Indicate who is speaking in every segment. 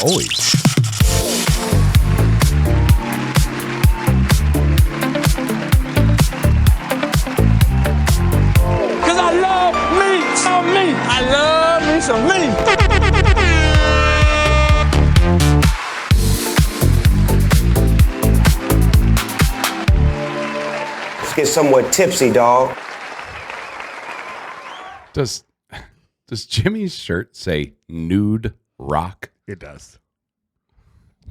Speaker 1: Always.
Speaker 2: Cause I love me some me. I love me some me.
Speaker 3: Let's get somewhat tipsy, dawg.
Speaker 1: Does Jimmy's shirt say nude rock?
Speaker 4: It does.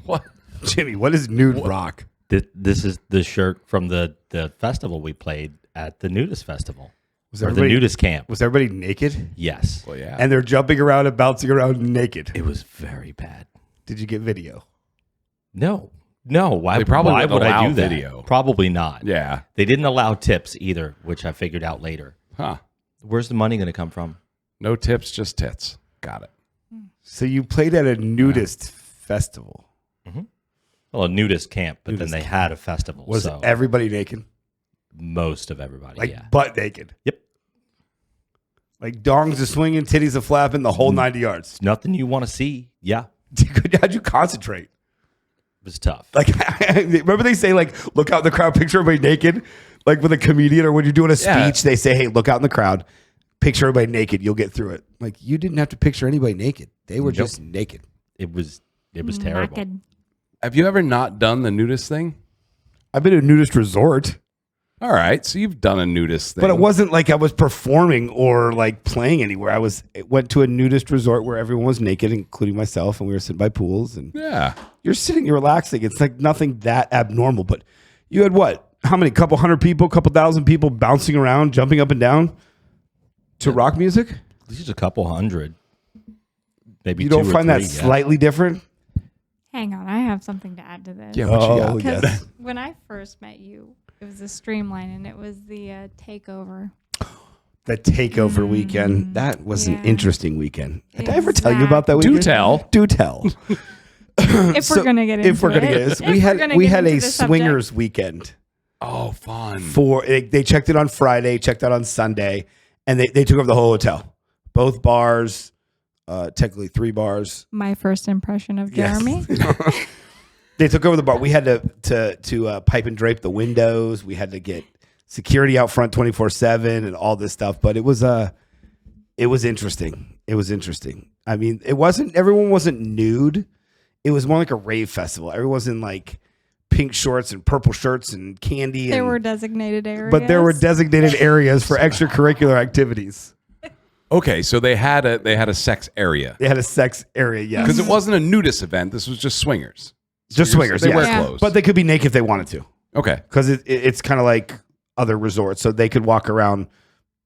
Speaker 1: What?
Speaker 4: Jimmy, what is nude rock?
Speaker 5: This is the shirt from the festival we played at the Nudist Festival.
Speaker 4: Was
Speaker 5: the
Speaker 4: everybody-
Speaker 5: Nudist camp.
Speaker 4: Was everybody naked?
Speaker 5: Yes.
Speaker 1: Well, yeah.
Speaker 4: And they're jumping around and bouncing around naked.
Speaker 5: It was very bad.
Speaker 4: Did you get video?
Speaker 5: No. Why,
Speaker 1: They probably
Speaker 5: why
Speaker 1: wouldn't
Speaker 5: would I
Speaker 1: allow
Speaker 5: do that?
Speaker 1: video.
Speaker 5: Probably not.
Speaker 1: Yeah.
Speaker 5: They didn't allow tips either, which I figured out later.
Speaker 1: Huh.
Speaker 5: Where's the money going to come from?
Speaker 1: No tips, just tits. Got it.
Speaker 4: So you played at a nudist festival.
Speaker 5: Well, a nudist camp, but
Speaker 4: Nudist
Speaker 5: then they had a festival.
Speaker 4: Was
Speaker 5: so
Speaker 4: everybody naked?
Speaker 5: most of everybody,
Speaker 4: Like
Speaker 5: yeah.
Speaker 4: butt naked?
Speaker 5: Yep.
Speaker 4: Like dongs are swinging, titties are flapping, the whole 90 yards.
Speaker 5: Nothing you want to see. Yeah.
Speaker 4: How'd you concentrate?
Speaker 5: It was tough.
Speaker 4: Like, remember they say, like, look out in the crowd, picture everybody naked? Like with a comedian or when you're doing a speech,
Speaker 1: Yeah.
Speaker 4: they say, hey, look out in the crowd, picture everybody naked, you'll get through it. Like, you didn't have to picture anybody naked. They were just naked.
Speaker 5: It was terrible.
Speaker 6: Naked.
Speaker 1: Have you ever not done the nudist thing?
Speaker 4: I've been to a nudist resort,
Speaker 1: All right. So you've done a nudist thing.
Speaker 4: but it wasn't like I was performing or like playing anywhere. Went to a nudist resort where everyone was naked, including myself, and we were sitting by pools. And
Speaker 1: Yeah.
Speaker 4: you're sitting, you're relaxing. It's like nothing that abnormal. But you had what? How many? Couple hundred people, couple thousand people bouncing around, jumping up and down to rock music?
Speaker 5: At least a couple hundred. Maybe
Speaker 4: You
Speaker 5: two
Speaker 4: don't
Speaker 5: or
Speaker 4: find that
Speaker 5: three, yeah.
Speaker 4: slightly different?
Speaker 6: Hang on, I have something to add to this.
Speaker 1: Yeah. What you got?
Speaker 4: Oh, yes.
Speaker 6: When I first met you, it was a streamline, and it was the takeover.
Speaker 4: The takeover weekend. That was an
Speaker 6: Yeah.
Speaker 4: interesting weekend. Did I ever tell you about that
Speaker 1: Do
Speaker 4: weekend?
Speaker 1: tell.
Speaker 4: Do tell.
Speaker 6: If
Speaker 4: So,
Speaker 6: we're gonna get into
Speaker 4: if we're gonna
Speaker 6: it.
Speaker 4: get this,
Speaker 6: If
Speaker 4: we
Speaker 6: we're
Speaker 4: had
Speaker 6: gonna
Speaker 4: we
Speaker 6: get
Speaker 4: had
Speaker 6: into
Speaker 4: a
Speaker 6: the subject.
Speaker 4: swingers weekend.
Speaker 1: Oh, fun.
Speaker 4: They checked it on Friday, checked out on Sunday, and they took over the whole hotel, both bars, technically 3 bars.
Speaker 6: My first impression of
Speaker 4: Yes.
Speaker 6: Jeremy.
Speaker 4: They took over the bar. We had to pipe and drape the windows. We had to get security out front 24/7 and all this stuff. But it was interesting. It was interesting. I mean, everyone wasn't nude. It was more like a rave festival. Everyone was in like pink shorts and purple shirts and candy.
Speaker 6: There
Speaker 4: and,
Speaker 6: were designated areas.
Speaker 4: but there were designated areas for extracurricular activities.
Speaker 1: Okay. So they had a sex area
Speaker 4: They had a sex area, yes.
Speaker 1: because it wasn't a nudist event. This was just swingers.
Speaker 4: Just swingers.
Speaker 1: They
Speaker 4: yes.
Speaker 1: wear
Speaker 6: Yeah.
Speaker 1: clothes.
Speaker 4: But they could be naked if they wanted to.
Speaker 1: okay.
Speaker 4: Because it's kind of like other resorts, so they could walk around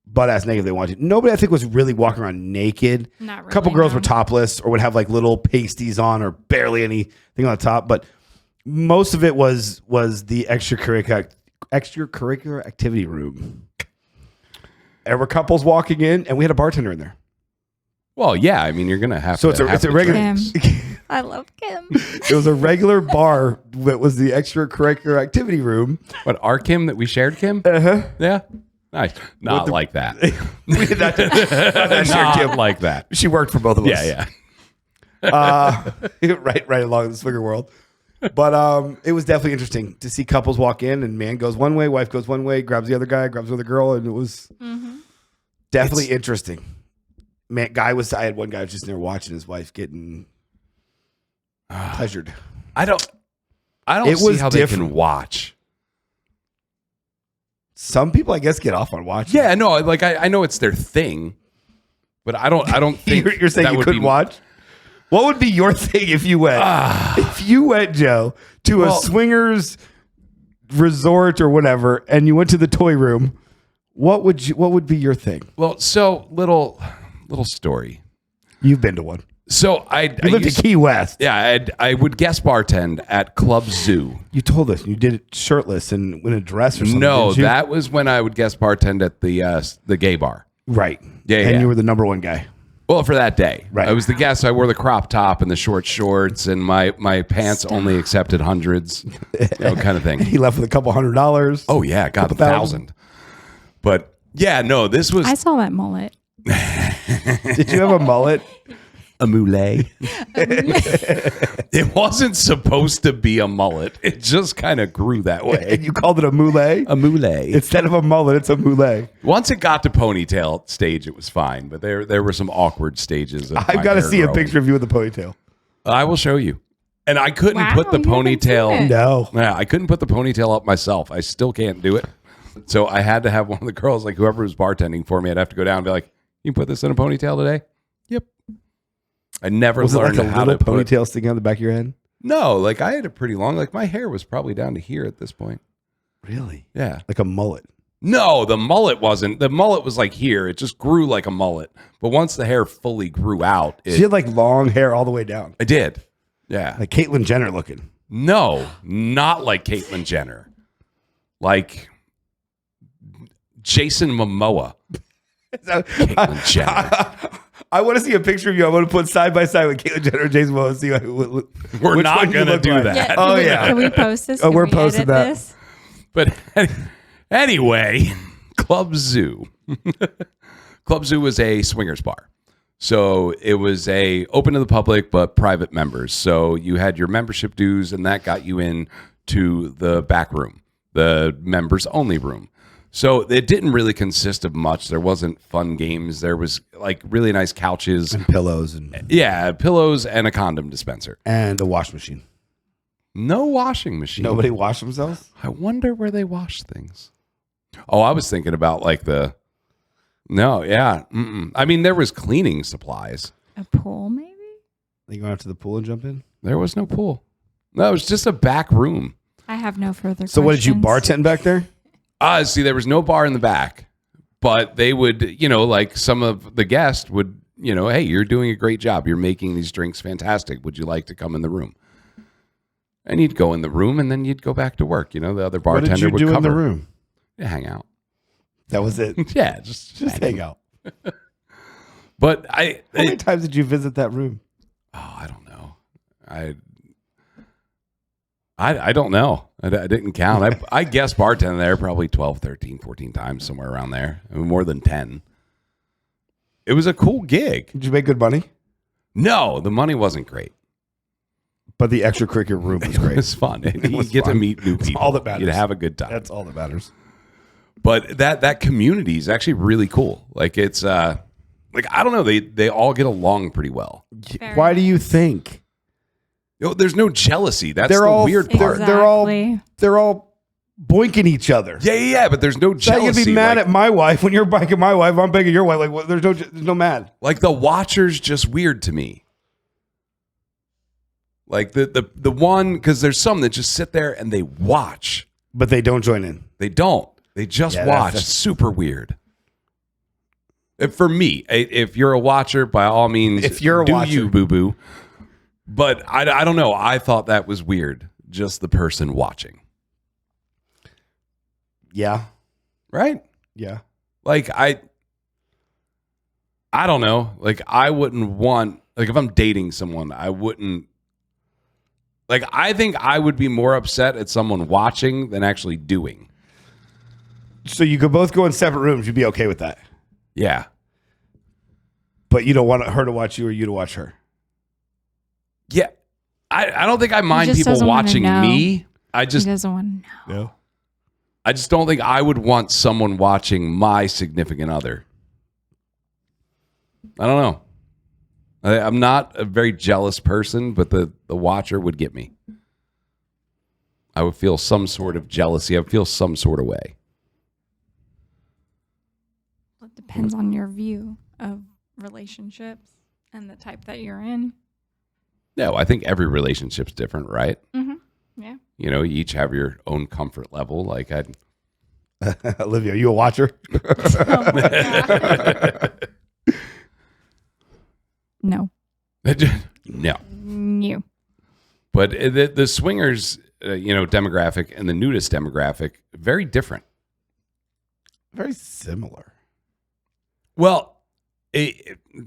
Speaker 4: butt ass naked if they wanted to. Nobody, I think, was really walking around naked.
Speaker 6: Not really,
Speaker 4: A couple girls
Speaker 6: no.
Speaker 4: were topless or would have like little pasties on or barely anything on the top, but most of it was the extracurricular activity room. There were couples walking in, and we had a bartender in there.
Speaker 1: Well, yeah. I mean, you're gonna have.
Speaker 4: So
Speaker 1: to
Speaker 4: it's
Speaker 1: have
Speaker 4: a
Speaker 1: the
Speaker 4: regular.
Speaker 1: drinks.
Speaker 6: I love Kim.
Speaker 4: It was a regular bar that was the extracurricular activity room.
Speaker 1: What, our Kim that we shared, Kim?
Speaker 4: Uh-huh.
Speaker 1: Yeah. Nice. Not like that.
Speaker 4: We did not share Kim.
Speaker 1: Not like that.
Speaker 4: She worked for both of us.
Speaker 1: Yeah, yeah.
Speaker 4: right along the swinger world. But it was definitely interesting to see couples walk in and man goes one way, wife goes one way, grabs the other guy, grabs the other girl, and it was definitely interesting. Man, I had one guy who was just there watching his wife getting pleasured.
Speaker 1: I don't
Speaker 4: It
Speaker 1: see
Speaker 4: was
Speaker 1: how
Speaker 4: different.
Speaker 1: they can watch.
Speaker 4: Some people, I guess, get off on watching.
Speaker 1: Yeah, no, like I know it's their thing, but I don't think
Speaker 4: You're saying
Speaker 1: that
Speaker 4: you
Speaker 1: would
Speaker 4: couldn't
Speaker 1: be-
Speaker 4: watch? What would be your thing if you went? If you went, Joe, to a
Speaker 1: Well-
Speaker 4: swingers resort or whatever, and you went to the toy room, what would be your thing?
Speaker 1: Well, so little story.
Speaker 4: You've been to one.
Speaker 1: So I
Speaker 4: You lived in
Speaker 1: used-
Speaker 4: Key West.
Speaker 1: Yeah, I would guest bartend at Club Zoo.
Speaker 4: You told us you did it shirtless and in a dress or something.
Speaker 1: No,
Speaker 4: didn't you?
Speaker 1: that was when I would guest bartend at the gay bar.
Speaker 4: right.
Speaker 1: Yeah,
Speaker 4: and
Speaker 1: yeah.
Speaker 4: you were the number one guy.
Speaker 1: Well, for that day,
Speaker 4: Right.
Speaker 1: I was the guest. I wore the crop top and the short shorts, and my pants only accepted hundreds, kind of thing.
Speaker 4: He left with a couple $100.
Speaker 1: Oh yeah, got
Speaker 4: Couple
Speaker 1: $1,000. But yeah, no, this was
Speaker 6: I saw that mullet.
Speaker 4: Did you have a mullet?
Speaker 1: A mullet. It wasn't supposed to be a mullet. It just kind of grew that
Speaker 4: And
Speaker 1: way.
Speaker 4: you called it a mullet?
Speaker 1: A mullet.
Speaker 4: Instead of a mullet, it's a mullet.
Speaker 1: Once it got to ponytail stage, it was fine. But there were some awkward stages. Of
Speaker 4: I've got to see a picture of you with a ponytail.
Speaker 1: I will show you. And I couldn't
Speaker 6: Wow,
Speaker 1: put the
Speaker 6: you haven't seen
Speaker 1: ponytail.
Speaker 6: it.
Speaker 4: No.
Speaker 1: Yeah, I couldn't put the ponytail up myself. I still can't do it. So I had to have one of the girls, like whoever was bartending for me, I'd have to go down and be like, "You put this in a ponytail today?" Yep. I never
Speaker 4: Was it
Speaker 1: learned
Speaker 4: like a
Speaker 1: how
Speaker 4: little
Speaker 1: to put.
Speaker 4: ponytail sticking out the back of your head?
Speaker 1: No, like I had a pretty long. Like my hair was probably down to here at this point.
Speaker 4: Really?
Speaker 1: Yeah.
Speaker 4: Like a mullet.
Speaker 1: No, the mullet wasn't. The mullet was like here. It just grew like a mullet. But once the hair fully grew out,
Speaker 4: She had like long hair all the way down.
Speaker 1: I did. Yeah.
Speaker 4: Like Caitlyn Jenner looking.
Speaker 1: No, not like Caitlyn Jenner. Like Jason Momoa. Caitlyn Jenner.
Speaker 4: I want to see a picture of you. I want to put side by side with Caitlyn Jenner and Jason Momoa and see
Speaker 1: We're
Speaker 4: which
Speaker 1: not
Speaker 4: one you
Speaker 1: going to
Speaker 4: look
Speaker 1: do
Speaker 4: like.
Speaker 1: that.
Speaker 6: Yeah,
Speaker 4: Oh,
Speaker 6: can we,
Speaker 4: yeah.
Speaker 6: Can we post this?
Speaker 4: Oh,
Speaker 6: Can
Speaker 4: we're
Speaker 6: we
Speaker 4: posting
Speaker 6: edit
Speaker 4: that.
Speaker 6: This?
Speaker 1: But anyway, Club Zoo. Club Zoo was a swingers bar. So it was a open to the public, but private members. So you had your membership dues, and that got you in to the back room, the members only room. So it didn't really consist of much. There wasn't fun games. There was like really nice couches,
Speaker 4: And pillows and
Speaker 1: pillows, and a condom dispenser.
Speaker 4: a wash machine.
Speaker 1: No washing machine.
Speaker 4: Nobody wash themselves?
Speaker 1: I wonder where they wash things. Oh, I was thinking about like no, yeah. Mm-mm. I mean, there was cleaning supplies.
Speaker 6: A pool, maybe?
Speaker 4: They go out to the pool and jump in?
Speaker 1: There was no pool. No, it was just a back room.
Speaker 6: I have no further
Speaker 4: So what did you
Speaker 6: questions.
Speaker 4: bartend back there?
Speaker 1: See, there was no bar in the back, but they would, like some of the guests would, hey, you're doing a great job. You're making these drinks fantastic. Would you like to come in the room? And you'd go in the room, and then you'd go back to work. The other bartender
Speaker 4: What did you
Speaker 1: would
Speaker 4: do
Speaker 1: cover.
Speaker 4: in the room?
Speaker 1: Yeah, hang out.
Speaker 4: That was it.
Speaker 1: Yeah, just
Speaker 4: Hang out.
Speaker 1: But
Speaker 4: How many times did you visit that room?
Speaker 1: I don't know. I don't know. I didn't count. I guess bartending there probably 12, 13, 14 times, somewhere around there. I mean, more than 10. It was a cool gig.
Speaker 4: Did you make good money?
Speaker 1: No, the money wasn't great.
Speaker 4: But the extracurricular room was
Speaker 1: It
Speaker 4: great.
Speaker 1: was fun. You
Speaker 4: was
Speaker 1: get to
Speaker 4: fun.
Speaker 1: meet new
Speaker 4: That's
Speaker 1: people.
Speaker 4: all that matters.
Speaker 1: You'd have a good time.
Speaker 4: That's all that matters.
Speaker 1: But that community is actually really cool. Like it's like I don't know, they all get along pretty well.
Speaker 6: Very
Speaker 4: Why do you think?
Speaker 1: There's no jealousy. That's
Speaker 4: They're
Speaker 1: the
Speaker 4: all-
Speaker 1: weird part.
Speaker 6: Exactly.
Speaker 4: They're all boinking each other.
Speaker 1: Yeah, but there's no
Speaker 4: So you'd
Speaker 1: jealousy.
Speaker 4: be mad
Speaker 1: like,
Speaker 4: at my wife when you're banking my wife. I'm banking your wife. Like, what, there's no mad.
Speaker 1: like the watcher's just weird to me. Like the one, because there's some that just sit there and they watch.
Speaker 4: But they don't join in.
Speaker 1: They don't. They just
Speaker 4: Yeah,
Speaker 1: watch.
Speaker 4: that's-
Speaker 1: Super weird. For me, if you're a watcher, by all means,
Speaker 4: If you're a
Speaker 1: do
Speaker 4: watcher.
Speaker 1: you, boo boo. But I don't know. I thought that was weird. Just the person watching,
Speaker 4: Yeah.
Speaker 1: right?
Speaker 4: Yeah.
Speaker 1: Like I don't know. Like I wouldn't want. Like if I'm dating someone, I wouldn't. Like I think I would be more upset at someone watching than actually doing.
Speaker 4: So you could both go in separate rooms. You'd be okay with that.
Speaker 1: Yeah.
Speaker 4: But you don't want her to watch you or you to watch her.
Speaker 1: Yeah. I don't think I mind
Speaker 6: just
Speaker 1: people
Speaker 6: doesn't wanna
Speaker 1: watching
Speaker 6: know.
Speaker 1: me.
Speaker 6: He doesn't want to know.
Speaker 4: No.
Speaker 1: I just don't think I would want someone watching my significant other. I don't know. I'm not a very jealous person, but the watcher would get me. I would feel some sort of jealousy. I would feel some sort of way.
Speaker 6: It depends on your view of relationships and the type that you're in.
Speaker 1: No, I think every relationship's different, right?
Speaker 6: Mm-hmm. Yeah.
Speaker 1: You each have your own comfort level. Like I'd
Speaker 4: Olivia, are you a watcher?
Speaker 6: Oh my God. No.
Speaker 1: no.
Speaker 6: You.
Speaker 1: But the swingers, demographic and the nudist demographic, very different.
Speaker 4: Very similar.
Speaker 1: Well,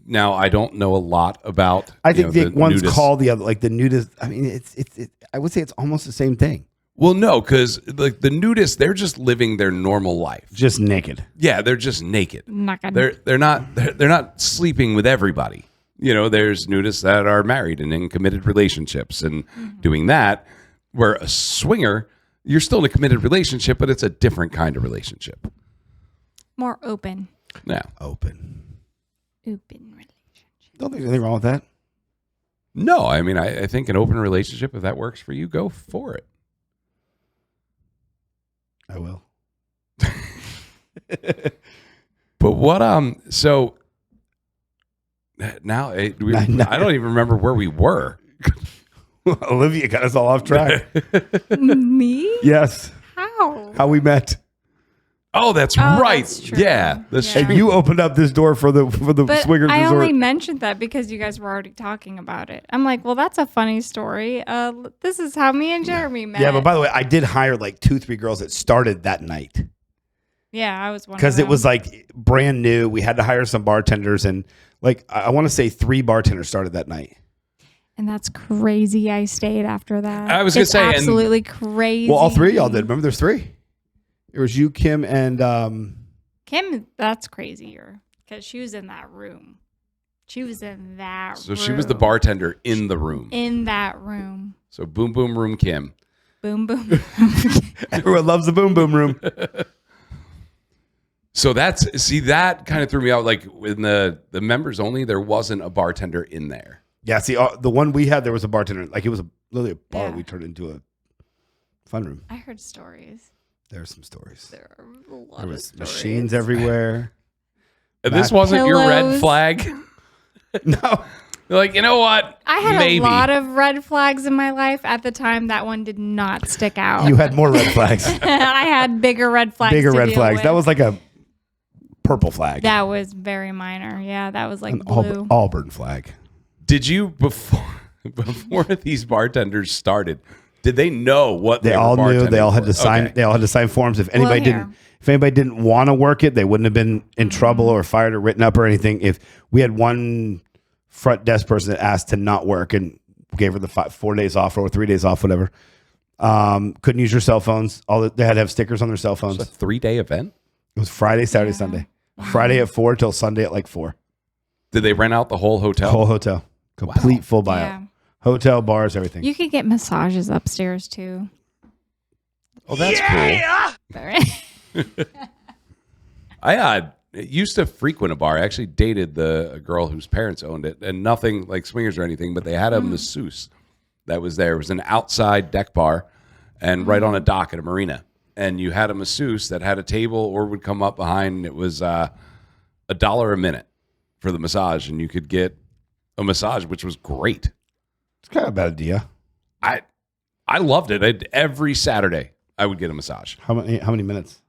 Speaker 1: now I don't know a lot about.
Speaker 4: I think the one's
Speaker 1: nudist.
Speaker 4: called the other, like the nudist. I mean, it's. I would say it's almost the same thing.
Speaker 1: Well, no, because like the nudists, they're just living their normal life.
Speaker 4: Just naked.
Speaker 1: Yeah, they're just naked.
Speaker 6: Not gonna.
Speaker 1: They're not sleeping with everybody. there's nudists that are married and in committed relationships and doing that. Where a swinger, you're still in a committed relationship, but it's a different kind of relationship.
Speaker 6: More open.
Speaker 1: Yeah.
Speaker 4: Open.
Speaker 6: Relationship.
Speaker 4: Don't think there's anything wrong with that.
Speaker 1: No, I mean, I think an open relationship, if that works for you, go for it.
Speaker 4: I will.
Speaker 1: But what, so now I don't even remember where we were.
Speaker 4: Olivia got us all off track.
Speaker 6: Me?
Speaker 4: Yes.
Speaker 6: How
Speaker 4: we met.
Speaker 1: Oh, that's right.
Speaker 6: That's true.
Speaker 1: Yeah.
Speaker 4: And you opened up this door for the
Speaker 6: But
Speaker 4: swingers
Speaker 6: I
Speaker 4: resort.
Speaker 6: only mentioned that because you guys were already talking about it. I'm like, well, that's a funny story. This is how me and Jeremy met.
Speaker 4: Yeah, but by the way, I did hire like 2-3 girls that started that night.
Speaker 6: Yeah, I was one
Speaker 4: Because
Speaker 6: of
Speaker 4: it was
Speaker 6: them.
Speaker 4: like brand new. We had to hire some bartenders, and like I want to say 3 bartenders started that night.
Speaker 6: And that's crazy. I stayed after that.
Speaker 1: I was gonna
Speaker 6: It's
Speaker 1: say, and-
Speaker 6: absolutely crazy.
Speaker 4: Well, all 3 of y'all did. Remember, there's 3. It was you, Kim, and
Speaker 6: Kim, that's crazier because she was in that room. She was in that
Speaker 1: So
Speaker 6: room.
Speaker 1: she was the bartender in the room.
Speaker 6: In that room.
Speaker 1: So boom, boom, room, Kim.
Speaker 6: Boom, boom.
Speaker 4: everyone loves the boom boom room.
Speaker 1: So that kind of threw me out. Like in the members only, there wasn't a bartender in there.
Speaker 4: Yeah, see, the one we had, there was a bartender. Like it was literally a bar.
Speaker 6: Yeah.
Speaker 4: We turned into a fun room.
Speaker 6: I heard stories.
Speaker 4: There are some stories.
Speaker 6: There are a lot
Speaker 4: There
Speaker 6: of
Speaker 4: was
Speaker 6: stories.
Speaker 4: machines everywhere.
Speaker 1: And this wasn't your red
Speaker 6: Pillows.
Speaker 1: flag.
Speaker 4: No.
Speaker 1: You're like, you know what?
Speaker 6: I had
Speaker 1: Maybe.
Speaker 6: a lot of red flags in my life. At the time, that one did not stick out.
Speaker 4: You had more red flags.
Speaker 6: I had bigger red flags.
Speaker 4: Bigger
Speaker 6: to
Speaker 4: red
Speaker 6: deal
Speaker 4: flags.
Speaker 6: with.
Speaker 4: That was like a purple flag.
Speaker 6: That was very minor. Yeah, that was like
Speaker 4: An
Speaker 6: blue.
Speaker 4: Auburn flag.
Speaker 1: Did you before these bartenders started? Did they know what
Speaker 4: They
Speaker 1: were
Speaker 4: all knew. They all
Speaker 1: bartending
Speaker 4: had to
Speaker 1: for?
Speaker 4: sign.
Speaker 1: Okay.
Speaker 4: They all had to sign forms. If
Speaker 6: Well,
Speaker 4: anybody didn't want to work it, they wouldn't have been in trouble or fired or written up or anything. If we had one front desk person that asked to not work and gave her the 4 days off or 3 days off, whatever, couldn't use your cell phones. They had to have stickers on their cell phones.
Speaker 1: It's a 3-day event.
Speaker 4: It was Friday, Saturday, Sunday. Friday at 4 till Sunday at like 4.
Speaker 1: Did they rent out the whole hotel?
Speaker 4: Whole hotel, complete full buyout.
Speaker 6: Yeah.
Speaker 4: Hotel, bars, everything.
Speaker 6: You could get massages upstairs too.
Speaker 1: Oh, that's cool.
Speaker 6: Very-
Speaker 1: I used to frequent a bar. I actually dated a girl whose parents owned it, and nothing like swingers or anything, but they had a masseuse that was there. It was an outside deck bar and right on a dock at a marina. And you had a masseuse that had a table or would come up behind, and it was $1 a minute for the massage, and you could get a massage, which was great.
Speaker 4: It's kind of a bad idea.
Speaker 1: I loved it. Every Saturday, I would get a massage.
Speaker 4: How many minutes?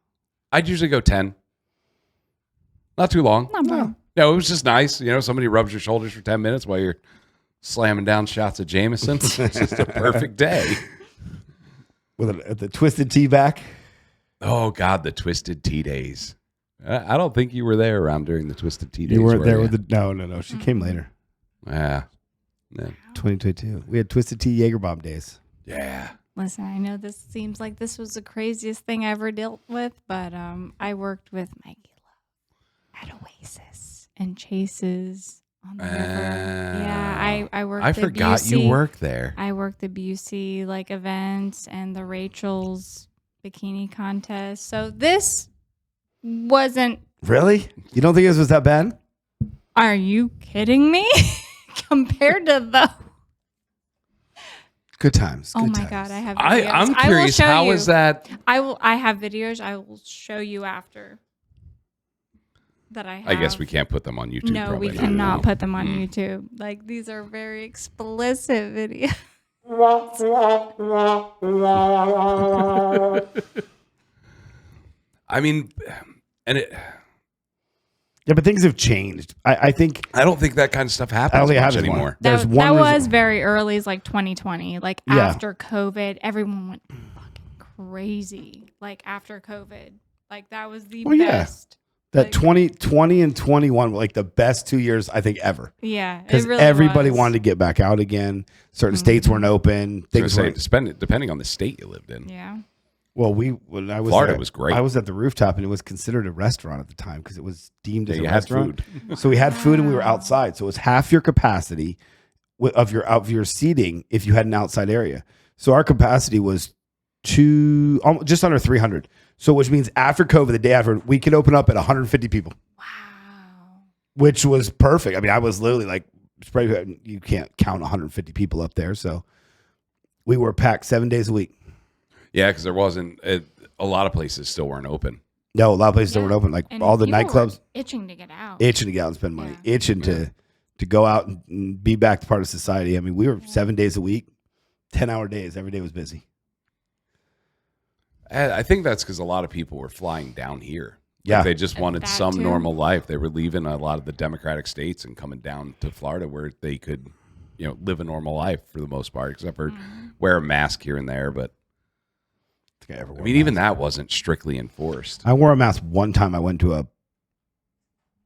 Speaker 1: I'd usually go 10. Not too long.
Speaker 6: Not bad.
Speaker 1: No, it was just nice. Somebody rubs your shoulders for 10 minutes while you're slamming down shots of Jameson. It's just a perfect day.
Speaker 4: With the twisted tea back.
Speaker 1: Oh, God, the Twisted Tea days. I don't think you were there around during the Twisted Tea days.
Speaker 4: You weren't
Speaker 1: were
Speaker 4: there
Speaker 1: you?
Speaker 4: with the no. She came later.
Speaker 1: Yeah.
Speaker 4: 2022. We had twisted tea Jaeger bomb days.
Speaker 1: Yeah.
Speaker 6: Listen, I know this seems like this was the craziest thing I ever dealt with, but I worked with Maggie Love at Oasis and Chases on the river. Yeah, I worked.
Speaker 1: I
Speaker 6: the
Speaker 1: forgot
Speaker 6: Busey.
Speaker 1: you worked there.
Speaker 6: I worked the Busey like events and the Rachel's bikini contest. So this wasn't.
Speaker 4: Really? You don't think this was that bad?
Speaker 6: Are you kidding me? Compared to the.
Speaker 4: Good times.
Speaker 6: Oh
Speaker 4: Good
Speaker 6: my
Speaker 4: times.
Speaker 6: God, I have videos.
Speaker 1: I'm
Speaker 6: I will
Speaker 1: curious,
Speaker 6: show
Speaker 1: how
Speaker 6: you.
Speaker 1: was that?
Speaker 6: I have videos. I will show you after. That I have.
Speaker 1: I guess we can't put them on YouTube.
Speaker 6: No,
Speaker 1: probably
Speaker 6: we
Speaker 1: not.
Speaker 6: cannot put them on YouTube. Like these are very explicit videos.
Speaker 1: I mean, and
Speaker 4: Yeah, but things have changed. I think
Speaker 1: I don't think that kind of stuff happens
Speaker 4: I don't think it
Speaker 1: much
Speaker 4: happens
Speaker 1: anymore.
Speaker 4: more. There's
Speaker 6: That
Speaker 4: one
Speaker 6: was
Speaker 4: reason-
Speaker 6: very early, it's like 2020. Like
Speaker 4: Yeah.
Speaker 6: after COVID, everyone went fucking crazy. Like after COVID, like that was the
Speaker 4: Well, yeah.
Speaker 6: best.
Speaker 4: that
Speaker 6: like-
Speaker 4: 2020 and 21 were like the best 2 years I think ever.
Speaker 6: Yeah,
Speaker 4: Because
Speaker 6: it really
Speaker 4: everybody
Speaker 6: was.
Speaker 4: wanted to get back out again. Certain states weren't open.
Speaker 1: So
Speaker 4: Things
Speaker 1: say,
Speaker 4: weren't.
Speaker 1: depending on the state you lived in.
Speaker 6: Yeah,
Speaker 4: Well, when I was
Speaker 1: Florida
Speaker 4: there,
Speaker 1: was great.
Speaker 4: I was at the rooftop, and it was considered a restaurant at the time because it was deemed as
Speaker 1: Yeah,
Speaker 4: a
Speaker 1: you had
Speaker 4: restaurant.
Speaker 1: food.
Speaker 4: So we had food, and we were outside. So it was half your capacity of your seating if you had an outside area. So our capacity was just under 300. So which means after COVID, the day after, we could open up at 150 people.
Speaker 6: Wow.
Speaker 4: Which was perfect. I mean, I was literally like, you can't count 150 people up there. So we were packed 7 days a week.
Speaker 1: Yeah, because there wasn't a lot of places still weren't open.
Speaker 4: No, a lot of places still weren't open. Like
Speaker 6: And
Speaker 4: all the
Speaker 6: people were
Speaker 4: nightclubs,
Speaker 6: itching to get out.
Speaker 4: itching to get out and spend money,
Speaker 6: Yeah.
Speaker 4: itching to go out and be back to part of society. I mean, we were 7 days a week, 10-hour days. Every day was busy.
Speaker 1: I think that's because a lot of people were flying down here.
Speaker 4: Yeah.
Speaker 1: Like they just wanted
Speaker 6: That
Speaker 1: some
Speaker 6: too.
Speaker 1: normal life. They were leaving a lot of the Democratic states and coming down to Florida where they could, live a normal life for the most part, except for wear a mask here and there. But
Speaker 4: I ever wore
Speaker 1: I mean,
Speaker 4: a
Speaker 1: even
Speaker 4: mask.
Speaker 1: that wasn't strictly enforced.
Speaker 4: I wore a mask one time. I went to a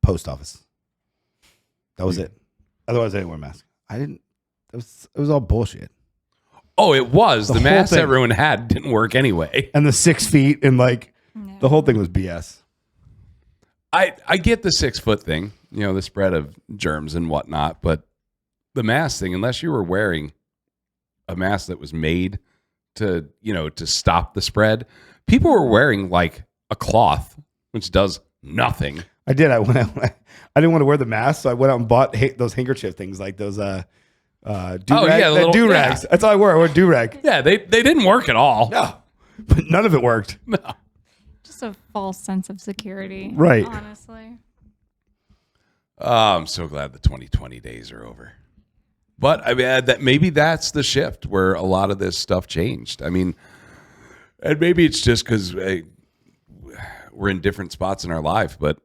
Speaker 4: post office. That was it. Otherwise, I didn't wear a mask. I didn't. It was all bullshit.
Speaker 1: Oh, it was.
Speaker 4: The
Speaker 1: The
Speaker 4: whole
Speaker 1: mask
Speaker 4: thing.
Speaker 1: everyone had didn't work anyway.
Speaker 4: And the 6 feet and like
Speaker 6: No.
Speaker 4: the whole thing was BS.
Speaker 1: I get the 6 foot thing, the spread of germs and whatnot, but the mask thing, unless you were wearing a mask that was made to stop the spread, people were wearing like a cloth, which does nothing.
Speaker 4: I did. I went out. I didn't want to wear the mask, so I went out and bought those handkerchief things, like those
Speaker 1: the
Speaker 4: do rags.
Speaker 1: yeah.
Speaker 4: That's all I wore. I wore do rag.
Speaker 1: Yeah, they didn't work at all.
Speaker 4: No, but none of it worked.
Speaker 1: No.
Speaker 6: Just a false sense of security.
Speaker 4: Right.
Speaker 6: Honestly.
Speaker 1: Oh, I'm so glad the 2020 days are over. But I mean, maybe that's the shift where a lot of this stuff changed. I mean, and maybe it's just because we're in different spots in our life. But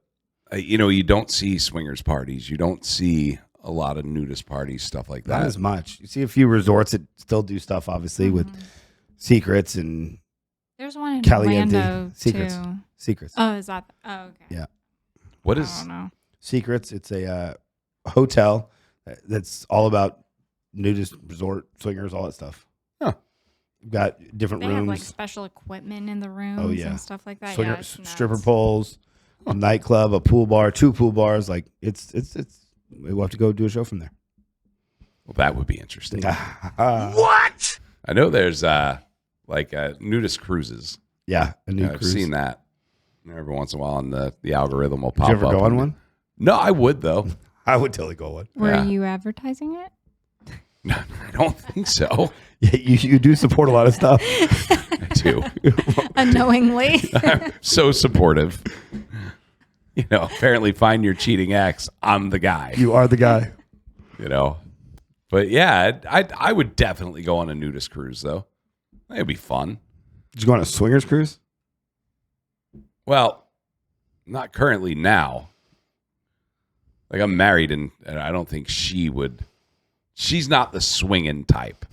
Speaker 1: you don't see swingers parties. You don't see a lot of nudist parties, stuff like
Speaker 4: Not
Speaker 1: that.
Speaker 4: as much. You see a few resorts that still do stuff, obviously, with secrets and
Speaker 6: There's one in
Speaker 4: Caliente.
Speaker 6: Orlando
Speaker 4: Secrets.
Speaker 6: too.
Speaker 4: secrets.
Speaker 6: Oh, is that? Oh, okay.
Speaker 4: Yeah.
Speaker 1: What
Speaker 6: I
Speaker 1: is?
Speaker 6: don't know.
Speaker 4: Secrets. It's a hotel that's all about nudist resort swingers, all that stuff.
Speaker 1: Huh.
Speaker 4: You've got different
Speaker 6: They have like
Speaker 4: rooms,
Speaker 6: special equipment in the rooms
Speaker 4: Oh, yeah.
Speaker 6: and stuff like that.
Speaker 4: swinger,
Speaker 6: Yeah, it's nuts.
Speaker 4: stripper poles, a nightclub, a pool bar, 2 pool bars. Like it's. We'll have to go do a show from there.
Speaker 1: Well, that would be interesting.
Speaker 4: What?
Speaker 1: I know there's nudist cruises.
Speaker 4: Yeah, a new
Speaker 1: I've
Speaker 4: cruise.
Speaker 1: seen that every once in a while, on the algorithm will
Speaker 4: Did
Speaker 1: pop
Speaker 4: you ever
Speaker 1: up.
Speaker 4: go on one?
Speaker 1: No, I would though.
Speaker 4: I would totally go on one.
Speaker 6: Were
Speaker 1: Yeah.
Speaker 6: you advertising it?
Speaker 1: No, I don't think so.
Speaker 4: Yeah, you do support a lot of stuff.
Speaker 1: I do.
Speaker 6: Unknowingly.
Speaker 1: I'm so supportive. Apparently find your cheating ex. I'm the guy.
Speaker 4: You are the guy.
Speaker 1: But yeah, I would definitely go on a nudist cruise though. That'd be fun.
Speaker 4: Did you go on a swingers cruise?
Speaker 1: Well, not currently now. Like I'm married and I don't think she would. She's not the swinging type.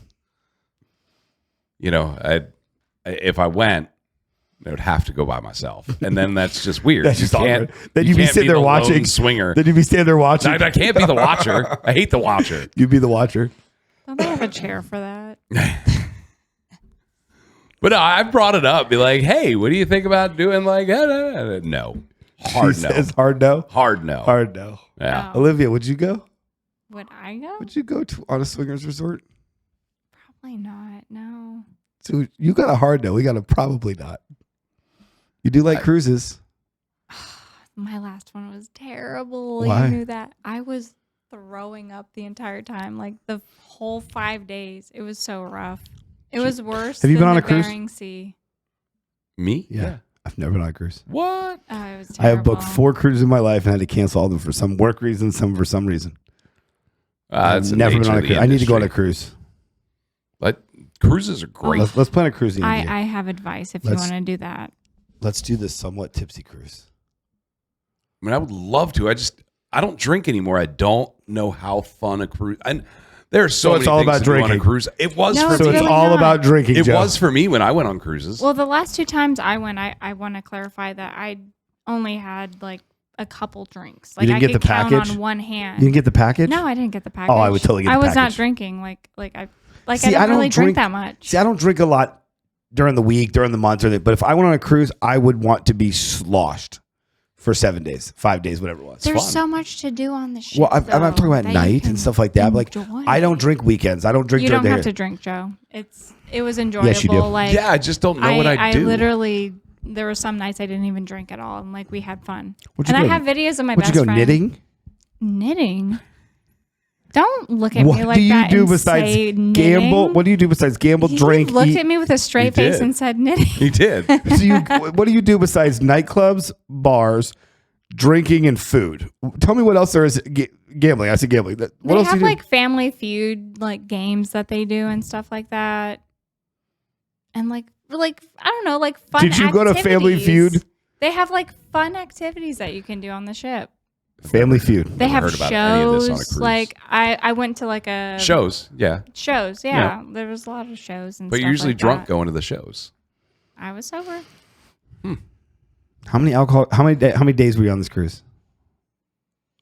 Speaker 1: If I went, I would have to go by myself, and then that's just weird.
Speaker 4: That's just
Speaker 1: You can't-
Speaker 4: awkward. Then
Speaker 1: you
Speaker 4: you'd be
Speaker 1: can't
Speaker 4: sitting there
Speaker 1: the lone
Speaker 4: watching.
Speaker 1: swinger.
Speaker 4: Then you'd be standing there watching.
Speaker 1: I can't be the watcher. I hate the watcher.
Speaker 4: You'd be the watcher.
Speaker 6: Don't they have a chair for that?
Speaker 1: But no, I brought it up. Be like, hey, what do you think about doing like? No, hard
Speaker 4: She
Speaker 1: no,
Speaker 4: says hard no.
Speaker 1: hard no.
Speaker 4: Hard no.
Speaker 1: Yeah.
Speaker 6: Oh.
Speaker 4: Olivia, would you go?
Speaker 6: Would I go?
Speaker 4: Would you go on a swingers resort?
Speaker 6: Probably not. No.
Speaker 4: So you got a hard no. We got a probably not. You do like cruises.
Speaker 6: My last one was terrible.
Speaker 4: Why?
Speaker 6: You knew that. I was throwing up the entire time, like the whole 5 days. It was so rough. It was worse
Speaker 4: Have you
Speaker 6: than
Speaker 4: been on
Speaker 6: the
Speaker 4: a cruise?
Speaker 6: Bering Sea.
Speaker 1: Me?
Speaker 4: Yeah. I've never been on a cruise.
Speaker 1: What?
Speaker 6: Oh, it was terrible.
Speaker 4: I have booked 4 cruises in my life and had to cancel all of them for some work reason, some for some reason.
Speaker 1: That's the
Speaker 4: I've never been
Speaker 1: nature
Speaker 4: on a
Speaker 1: of the
Speaker 4: cruise. I need to go on a
Speaker 1: industry.
Speaker 4: cruise.
Speaker 1: But cruises are great.
Speaker 4: Let's plan a cruising.
Speaker 6: I have advice if you
Speaker 4: Let's-
Speaker 6: want to do that.
Speaker 4: Let's do this somewhat tipsy cruise.
Speaker 1: I mean, I would love to. I don't drink anymore. I don't know how fun a cruise. And there are so
Speaker 4: So
Speaker 1: many
Speaker 4: it's all
Speaker 1: things
Speaker 4: about
Speaker 1: to do on a
Speaker 4: drinking.
Speaker 1: cruise. It was
Speaker 6: No,
Speaker 1: for
Speaker 6: it's
Speaker 4: So
Speaker 1: me.
Speaker 4: it's
Speaker 6: really
Speaker 4: all
Speaker 6: not.
Speaker 4: about drinking.
Speaker 1: It
Speaker 4: Joe.
Speaker 1: was for me when I went on cruises.
Speaker 6: Well, the last 2 times I went, I want to clarify that I only had like a couple drinks. Like
Speaker 4: didn't
Speaker 6: I
Speaker 4: get
Speaker 6: could
Speaker 4: the
Speaker 6: count
Speaker 4: package?
Speaker 6: on one hand.
Speaker 4: You didn't get the package?
Speaker 6: No, I didn't get the package.
Speaker 4: Oh, I would totally get
Speaker 6: I
Speaker 4: the
Speaker 6: was not
Speaker 4: package.
Speaker 6: drinking. Like I
Speaker 4: See,
Speaker 6: don't
Speaker 4: I don't
Speaker 6: really drink
Speaker 4: drink-
Speaker 6: that much.
Speaker 4: See, I don't drink a lot during the week, during the month, but if I went on a cruise, I would want to be sloshed for 7 days, 5 days, whatever it was.
Speaker 6: There's
Speaker 4: Fun.
Speaker 6: so much to do on the ship.
Speaker 4: Well, I'm not talking about
Speaker 6: that you
Speaker 4: night
Speaker 6: can
Speaker 4: and stuff like that. Like,
Speaker 6: enjoy.
Speaker 4: I don't drink weekends. I don't drink.
Speaker 6: You
Speaker 4: during
Speaker 6: don't
Speaker 4: the
Speaker 6: have
Speaker 4: day.
Speaker 6: to drink, Joe. It was enjoyable.
Speaker 4: Yes, you do.
Speaker 6: Like,
Speaker 1: Yeah, I just don't know what I do.
Speaker 6: I literally, there were some nights I didn't even drink at all, and like we had fun.
Speaker 4: Would you
Speaker 6: And I
Speaker 4: go-
Speaker 6: have videos of my
Speaker 4: Would
Speaker 6: best
Speaker 4: you go
Speaker 6: friend
Speaker 4: knitting?
Speaker 6: Knitting. Don't look at
Speaker 4: What
Speaker 6: me like
Speaker 4: do you
Speaker 6: that
Speaker 4: do
Speaker 6: and
Speaker 4: besides
Speaker 6: say
Speaker 4: gamble?
Speaker 6: knitting.
Speaker 4: What do you do besides gamble,
Speaker 6: He
Speaker 4: drink,
Speaker 6: looked
Speaker 4: eat?
Speaker 6: at me with a straight
Speaker 1: He
Speaker 6: face
Speaker 1: did.
Speaker 6: and said knitting.
Speaker 1: He did.
Speaker 4: What do you do besides nightclubs, bars, drinking, and food? Tell me what else there is. Gambling. I said gambling. What
Speaker 6: They
Speaker 4: else do
Speaker 6: have
Speaker 4: you do?
Speaker 6: like Family Feud like games that they do and stuff like that. And like I don't know, like fun
Speaker 4: Did you go to Family
Speaker 6: activities.
Speaker 4: Feud?
Speaker 6: They have like fun activities that you can do on the ship.
Speaker 4: Family Feud.
Speaker 6: They have
Speaker 1: heard about any of this
Speaker 6: shows.
Speaker 1: on a cruise.
Speaker 6: Like I went to like a
Speaker 1: Shows, yeah.
Speaker 6: shows. Yeah, there was a lot of shows and.
Speaker 1: But
Speaker 6: stuff
Speaker 1: you're usually
Speaker 6: like
Speaker 1: drunk
Speaker 6: that.
Speaker 1: going to the shows.
Speaker 6: I was sober.
Speaker 4: How many days were you on this cruise?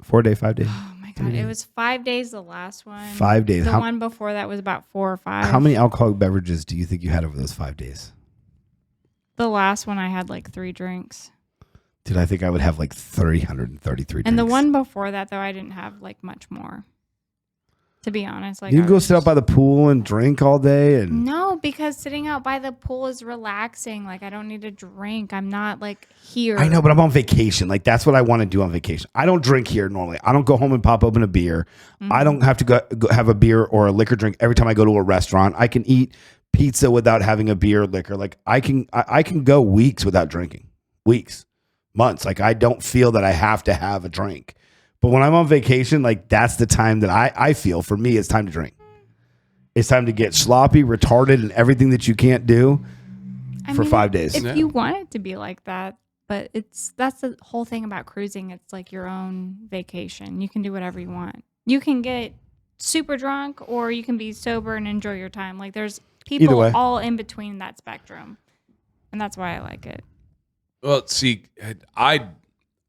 Speaker 4: 4 day, 5 days.
Speaker 6: Oh my god, it was 5 days. The last one.
Speaker 4: 5 days.
Speaker 6: The
Speaker 4: How,
Speaker 6: one before that was about 4 or 5.
Speaker 4: how many alcoholic beverages do you think you had over those 5 days?
Speaker 6: The last one I had like 3 drinks.
Speaker 4: Dude, I think I would have like 333 drinks.
Speaker 6: And the one before that, though, I didn't have like much more. To be honest, like
Speaker 4: you
Speaker 6: I
Speaker 4: can go
Speaker 6: was
Speaker 4: sit out by the pool and drink all day, and
Speaker 6: No, because sitting out by the pool is relaxing. Like I don't need to drink. I'm not like here.
Speaker 4: I know, but I'm on vacation. Like that's what I want to do on vacation. I don't drink here normally. I don't go home and pop open a beer. I don't have to go have a beer or a liquor drink every time I go to a restaurant. I can eat pizza without having a beer or liquor. Like I can go weeks without drinking. Weeks, months. Like I don't feel that I have to have a drink. But when I'm on vacation, like that's the time that I feel for me it's time to drink. It's time to get sloppy, retarded, and everything that you can't do for 5 days.
Speaker 6: If you want it to be like that, but that's the whole thing about cruising. It's like your own vacation. You can do whatever you want. You can get super drunk or you can be sober and enjoy your time. Like there's
Speaker 4: Either
Speaker 6: people
Speaker 4: way.
Speaker 6: all in between that spectrum. And that's why I like it.
Speaker 1: Well, see,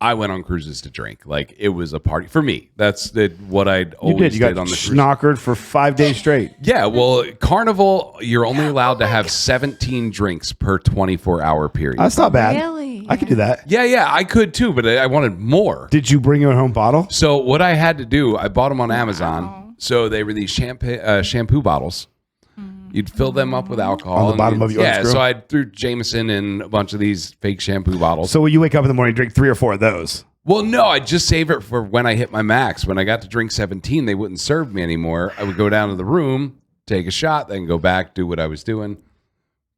Speaker 1: I went on cruises to drink. Like it was a party for me. That's what I'd
Speaker 4: You
Speaker 1: always
Speaker 4: did. You got
Speaker 1: on the cruise.
Speaker 4: schnockered for 5 days straight.
Speaker 1: Yeah, well, Carnival, you're only allowed to have 17 drinks per 24-hour period.
Speaker 4: That's not bad.
Speaker 6: Really?
Speaker 4: I could do that.
Speaker 1: Yeah, I could too, but I wanted more.
Speaker 4: Did you bring your own bottle?
Speaker 1: So what I had to do, I bought them on
Speaker 6: Wow.
Speaker 1: Amazon. So they were these shampoo bottles. You'd fill them up with alcohol.
Speaker 4: On the
Speaker 1: and
Speaker 4: bottom of your
Speaker 1: Yeah,
Speaker 4: unscrew?
Speaker 1: so I threw Jameson in a bunch of these fake shampoo bottles.
Speaker 4: So when you wake up in the morning, drink 3 or 4 of those.
Speaker 1: Well, no, I'd just save it for when I hit my max. When I got to drink 17, they wouldn't serve me anymore. I would go down to the room, take a shot, then go back, do what I was doing.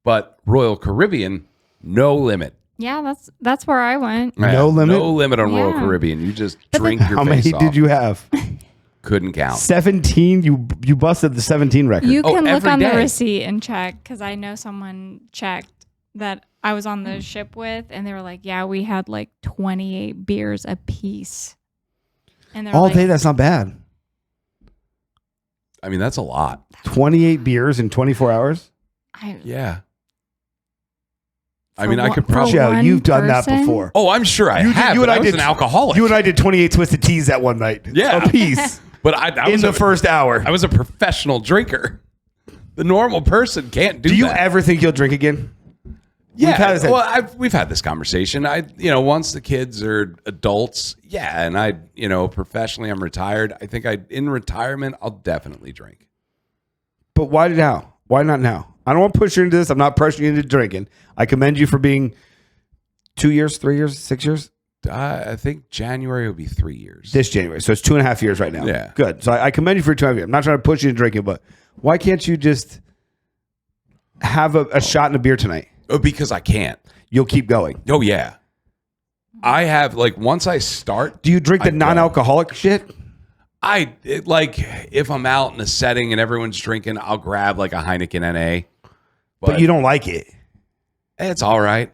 Speaker 1: But Royal Caribbean, no limit.
Speaker 6: Yeah, that's where I went.
Speaker 4: No limit?
Speaker 1: No limit on Royal
Speaker 6: Yeah.
Speaker 1: Caribbean. You just drink your
Speaker 4: How many
Speaker 1: face off.
Speaker 4: did you have?
Speaker 1: Couldn't count.
Speaker 4: 17. You busted the 17 record.
Speaker 6: You can look
Speaker 1: every
Speaker 6: on the
Speaker 1: day.
Speaker 6: receipt and check because I know someone checked that I was on the ship with, and they were like, "Yeah, we had like 28 beers a piece." And they're
Speaker 4: all
Speaker 6: like,
Speaker 4: day. That's not bad.
Speaker 1: I mean, that's a lot.
Speaker 4: 28 beers in 24 hours.
Speaker 1: Yeah. I
Speaker 6: For
Speaker 1: mean, I
Speaker 6: one-
Speaker 1: could
Speaker 6: for
Speaker 1: probably.
Speaker 4: Joe,
Speaker 6: one
Speaker 4: you've done that
Speaker 6: person?
Speaker 4: before.
Speaker 1: Oh, I'm sure I have.
Speaker 4: you and
Speaker 1: but
Speaker 4: I
Speaker 1: was
Speaker 4: did
Speaker 1: an alcoholic.
Speaker 4: You and I did 28 twisted teas that one night.
Speaker 1: Yeah.
Speaker 4: a piece
Speaker 1: but I
Speaker 4: in
Speaker 1: was
Speaker 4: the
Speaker 1: a,
Speaker 4: first hour.
Speaker 1: I was a professional drinker. The normal person can't do
Speaker 4: Do you
Speaker 1: that.
Speaker 4: ever think you'll drink again?
Speaker 1: Yeah,
Speaker 4: We've had this-
Speaker 1: we've had this conversation. Once the kids are adults, yeah, and professionally, I'm retired. I think in retirement, I'll definitely drink.
Speaker 4: But why now? Why not now? I don't want to push you into this. I'm not pressuring you into drinking. I commend you for being 2 years, 3 years, 6 years.
Speaker 1: I think January will be 3 years.
Speaker 4: This January. So it's 2.5 years right now.
Speaker 1: Yeah.
Speaker 4: Good. So I commend you for 2.5 years. I'm not trying to push you into drinking, but why can't you just have a shot and a beer tonight?
Speaker 1: Oh, because I can't.
Speaker 4: You'll keep going.
Speaker 1: Oh yeah, I have once I start.
Speaker 4: Do you drink the
Speaker 1: I go.
Speaker 4: non-alcoholic shit?
Speaker 1: If I'm out in a setting and everyone's drinking, I'll grab like a Heineken NA.
Speaker 4: But you don't like it.
Speaker 1: It's all right.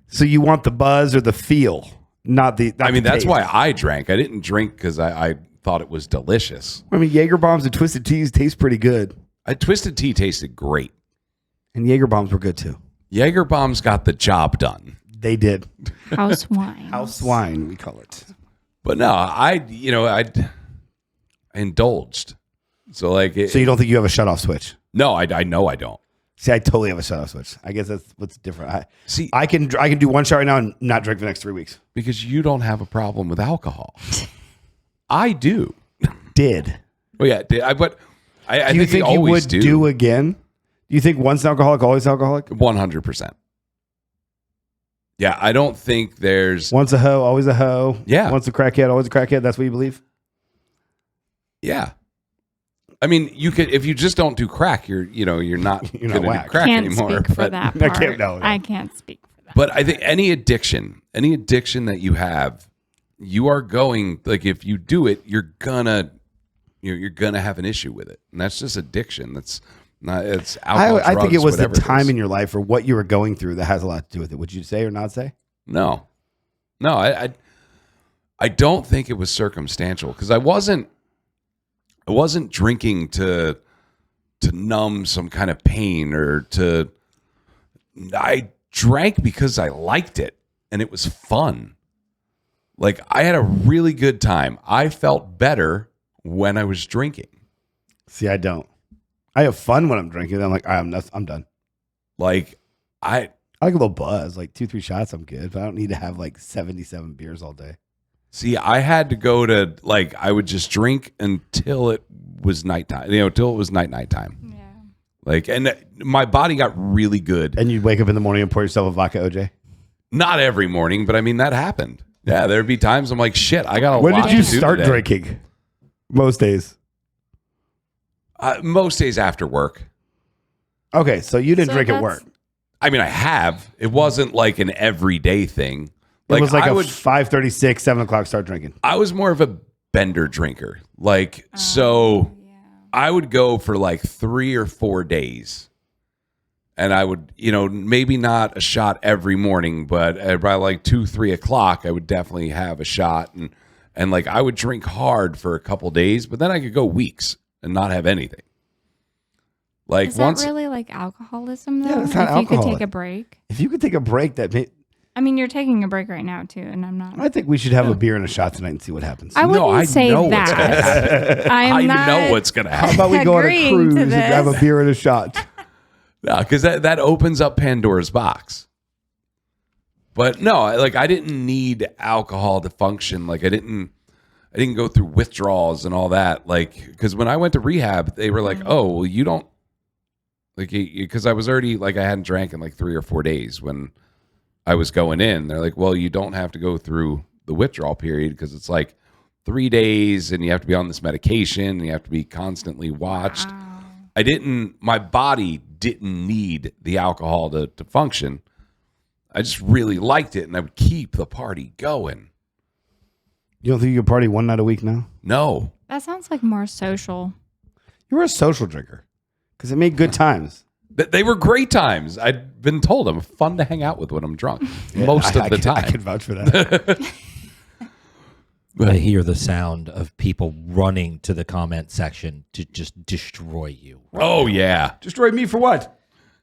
Speaker 4: So you want the buzz or the feel, not the. Not
Speaker 1: I mean,
Speaker 4: the
Speaker 1: that's
Speaker 4: taste.
Speaker 1: why I drank. I didn't drink because I thought it was delicious.
Speaker 4: I mean, Jaeger bombs and twisted teas taste pretty good,
Speaker 1: Twisted tea tasted great.
Speaker 4: and Jaeger bombs were good too.
Speaker 1: Jaeger bombs got the job done.
Speaker 4: They did.
Speaker 6: house wine.
Speaker 4: House wine, we call it.
Speaker 1: But no, I indulged. So
Speaker 4: So you don't think you have a shut off switch?
Speaker 1: no, I know I don't.
Speaker 4: See, I totally have a shut off switch. I guess that's what's different.
Speaker 1: See,
Speaker 4: I can do one shot right now and not drink for the next 3 weeks.
Speaker 1: because you don't have a problem with alcohol. I do.
Speaker 4: Did.
Speaker 1: Well, yeah, but I
Speaker 4: Do you
Speaker 1: think
Speaker 4: think you
Speaker 1: always
Speaker 4: would do again? Do you think once an alcoholic, always alcoholic?
Speaker 1: 100%. Yeah, I don't think there's.
Speaker 4: Once a hoe, always a hoe.
Speaker 1: Yeah.
Speaker 4: Once a crackhead, always a crackhead. That's what you believe?
Speaker 1: Yeah. I mean, you could if you just don't do crack, you're not
Speaker 4: You're not
Speaker 1: gonna do
Speaker 4: whack.
Speaker 1: crack
Speaker 6: Can't
Speaker 1: anymore.
Speaker 6: speak for
Speaker 1: but,
Speaker 6: that
Speaker 4: I
Speaker 6: part.
Speaker 4: can't- no.
Speaker 6: I can't speak for that.
Speaker 1: but I think any addiction that you have, you are going like if you do it, you're gonna have an issue with it, and that's just addiction. That's not. It's alcohol.
Speaker 4: I think it
Speaker 1: drugs,
Speaker 4: was the
Speaker 1: whatever it
Speaker 4: time
Speaker 1: is.
Speaker 4: in your life or what you were going through that has a lot to do with it. Would you say or not say?
Speaker 1: No, I don't think it was circumstantial because I wasn't drinking to numb some kind of pain or to. I drank because I liked it and it was fun. Like I had a really good time. I felt better when I was drinking.
Speaker 4: See, I don't. I have fun when I'm drinking. I'm like, I'm done.
Speaker 1: Like
Speaker 4: I like a little buzz, like 2-3 shots. I'm good, but I don't need to have like 77 beers all day.
Speaker 1: See, I had to go to like I would just drink until it was nighttime. Till it was nighttime.
Speaker 6: Yeah.
Speaker 1: Like, and my body got really good.
Speaker 4: And you'd wake up in the morning and pour yourself a vodka OJ.
Speaker 1: Not every morning, but I mean that happened. Yeah, there'd be times I'm like, shit, I got a
Speaker 4: When
Speaker 1: lot
Speaker 4: did you
Speaker 1: to do
Speaker 4: start
Speaker 1: today.
Speaker 4: drinking? Most days.
Speaker 1: Most days after work.
Speaker 4: Okay, so you didn't
Speaker 6: So
Speaker 4: drink at
Speaker 6: that's-
Speaker 4: work.
Speaker 1: I mean, I have. It wasn't like an everyday thing.
Speaker 4: It was like
Speaker 1: I
Speaker 4: a
Speaker 1: would.
Speaker 4: 5:36, 7 o'clock start drinking.
Speaker 1: I was more of a bender drinker. Like, so I would go for like 3 or 4 days. And I would, maybe not a shot every morning, but by like 2-3 o'clock, I would definitely have a shot. And like I would drink hard for a couple days, but then I could go weeks and not have anything. Like
Speaker 6: Is
Speaker 1: once
Speaker 6: that really like alcoholism though?
Speaker 4: Yeah, it's not
Speaker 6: if you could
Speaker 4: alcoholic.
Speaker 6: take a break.
Speaker 4: If you could take a break,
Speaker 6: I mean, you're taking a break right now too, and I'm not.
Speaker 4: I think we should have a beer and a shot tonight and see what happens.
Speaker 6: I wouldn't
Speaker 1: I
Speaker 6: say
Speaker 1: know what's gonna
Speaker 6: that. I'm
Speaker 1: I
Speaker 6: not.
Speaker 1: know what's gonna
Speaker 4: How
Speaker 1: happen.
Speaker 4: about we go on a
Speaker 6: agreeing
Speaker 4: cruise
Speaker 6: to
Speaker 4: and have a
Speaker 6: this.
Speaker 4: beer and a shot?
Speaker 1: No, because that opens up Pandora's box. But no, like I didn't need alcohol to function. Like I didn't go through withdrawals and all that. Like because when I went to rehab, they were like, "Oh, well, you don't like," because I was already like I hadn't drank in like 3 or 4 days when I was going in. They're like, "Well, you don't have to go through the withdrawal period because it's like 3 days, and you have to be on this medication, and you have to be constantly watched." My body didn't need the alcohol to function. I just really liked it, and I would keep the party going.
Speaker 4: You don't think you could party one night a week now?
Speaker 1: No.
Speaker 6: That sounds like more social.
Speaker 4: You were a social drinker because it made good times.
Speaker 1: They were great times. I'd been told I'm fun to hang out with when I'm drunk most of the time.
Speaker 4: I can vouch for that.
Speaker 5: I hear the sound of people running to the comment section to just destroy you
Speaker 1: Oh, yeah.
Speaker 4: Destroyed me for what?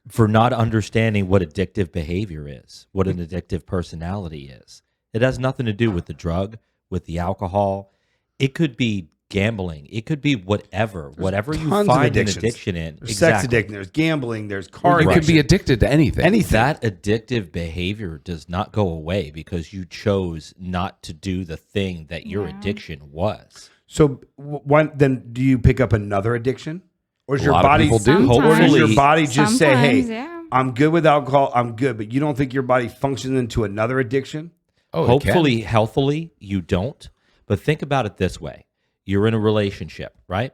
Speaker 5: for not understanding what addictive behavior is, what an addictive personality is. It has nothing to do with the drug, with the alcohol. It could be gambling. It could be whatever you
Speaker 4: tons of
Speaker 5: find an
Speaker 4: addictions.
Speaker 5: addiction in.
Speaker 4: There's sex addiction. There's gambling. There's car
Speaker 1: You
Speaker 4: addiction.
Speaker 1: could be addicted to anything.
Speaker 5: That addictive behavior does not go away because you chose not to do the thing that your addiction was.
Speaker 4: So then do you pick up another addiction? Or does
Speaker 1: A
Speaker 4: your
Speaker 1: lot of
Speaker 4: body
Speaker 1: people do.
Speaker 4: Or does your
Speaker 5: Hopefully-
Speaker 4: body just say, hey,
Speaker 6: Sometimes, yeah.
Speaker 4: I'm good with alcohol, I'm good, but you don't think your body functions into another addiction?
Speaker 1: Oh, it
Speaker 5: Hopefully, healthily, you don't. But think about it this way. You're in a relationship, right?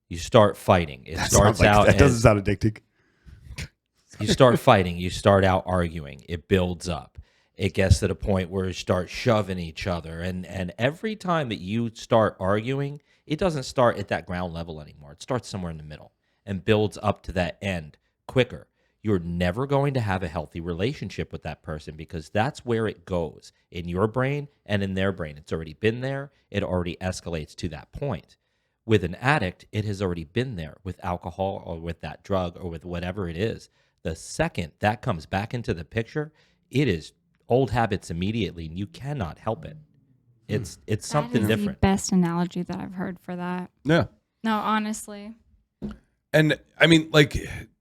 Speaker 5: You start fighting. It starts out
Speaker 4: that doesn't
Speaker 5: as
Speaker 4: sound addicting.
Speaker 5: you start fighting. You start out arguing. It builds up. It gets to the point where you start shoving each other. And every time that you start arguing, it doesn't start at that ground level anymore. It starts somewhere in the middle and builds up to that end quicker. You're never going to have a healthy relationship with that person because that's where it goes in your brain and in their brain. It's already been there. It already escalates to that point. With an addict, it has already been there with alcohol or with that drug or with whatever it is. The second that comes back into the picture, it is old habits immediately, and you cannot help it. It's something
Speaker 6: That is
Speaker 5: different.
Speaker 6: the best analogy that I've heard for that.
Speaker 1: Yeah.
Speaker 6: No, honestly.
Speaker 1: And I mean, like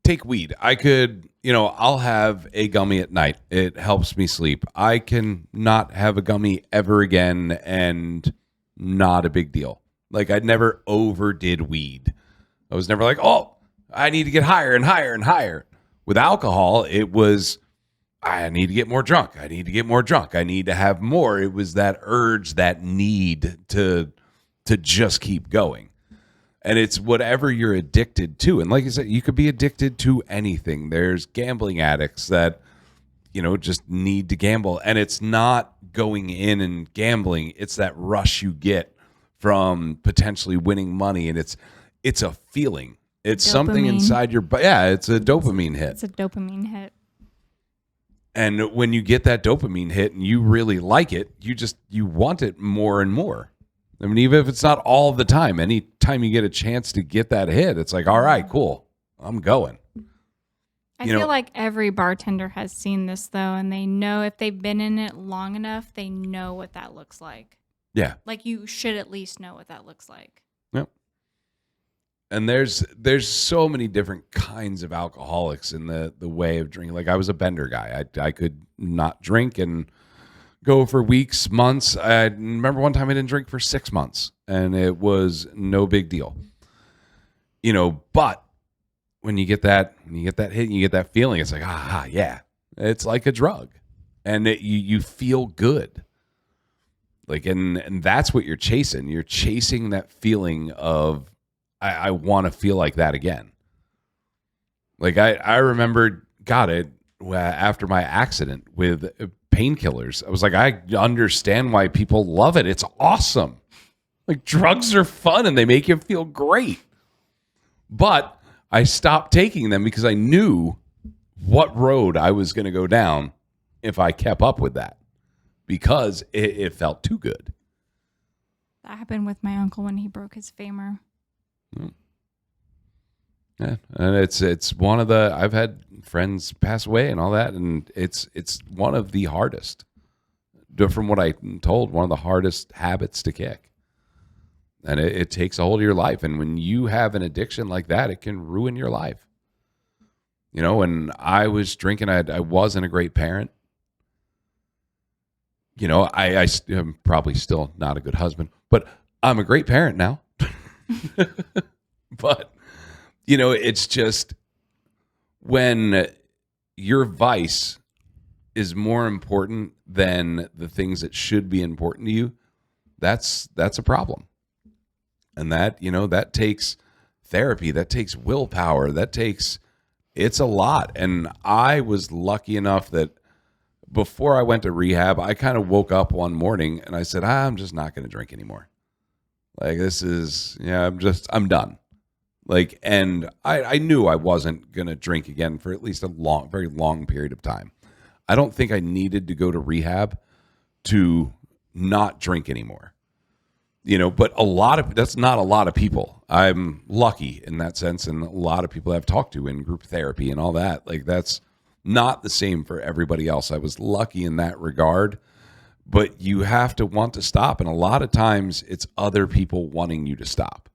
Speaker 1: take weed. I could, I'll have a gummy at night. It helps me sleep. I can not have a gummy ever again and not a big deal. Like, I never overdid weed. I was never like, oh, I need to get higher and higher and higher. With alcohol, it was, I need to get more drunk. I need to get more drunk. I need to have more. It was that urge, that need to just keep going. And it's whatever you're addicted to. And like I said, you could be addicted to anything. There's gambling addicts that, just need to gamble. And it's not going in and gambling. It's that rush you get from potentially winning money. And it's a feeling. It's something inside your body. Yeah, it's a dopamine hit.
Speaker 6: It's a dopamine hit.
Speaker 1: And when you get that dopamine hit and you really like it, you want it more and more. I mean, even if it's not all the time, any time you get a chance to get that hit, it's like, all right, cool, I'm going.
Speaker 6: I feel like every bartender has seen this, though, and they know if they've been in it long enough, they know what that looks like.
Speaker 1: Yeah.
Speaker 6: Like, you should at least know what that looks like.
Speaker 1: Yep. And there's so many different kinds of alcoholics in the way of drinking. Like, I was a bender guy. I could not drink and go for weeks, months. I remember one time I didn't drink for 6 months, and it was no big deal. But when you get that hit, and you get that feeling, it's like, yeah, it's like a drug, and you feel good. Like, and that's what you're chasing. You're chasing that feeling of, I want to feel like that again. Like, I remember, after my accident with painkillers, I was like, I understand why people love it. It's awesome. Like, drugs are fun and they make you feel great. But I stopped taking them because I knew what road I was going to go down if I kept up with that, because it felt too good.
Speaker 6: That happened with my uncle when he broke his femur.
Speaker 1: Yeah, and it's one of the, I've had friends pass away and all that, and it's one of the hardest, from what I'm told, one of the hardest habits to kick. And it takes a hold of your life. And when you have an addiction like that, it can ruin your life. When I was drinking, I wasn't a great parent. I'm probably still not a good husband, but I'm a great parent now. But, it's just when your vice is more important than the things that should be important to you, that's a problem. And that takes therapy, that takes willpower, it's a lot. And I was lucky enough that before I went to rehab, I kind of woke up one morning and I said, I'm just not going to drink anymore. Like, this is, I'm done. Like, and I knew I wasn't going to drink again for at least a very long period of time. I don't think I needed to go to rehab to not drink anymore. But that's not a lot of people. I'm lucky in that sense. And a lot of people I've talked to in group therapy and all that, like, that's not the same for everybody else. I was lucky in that regard, but you have to want to stop. And a lot of times it's other people wanting you to stop,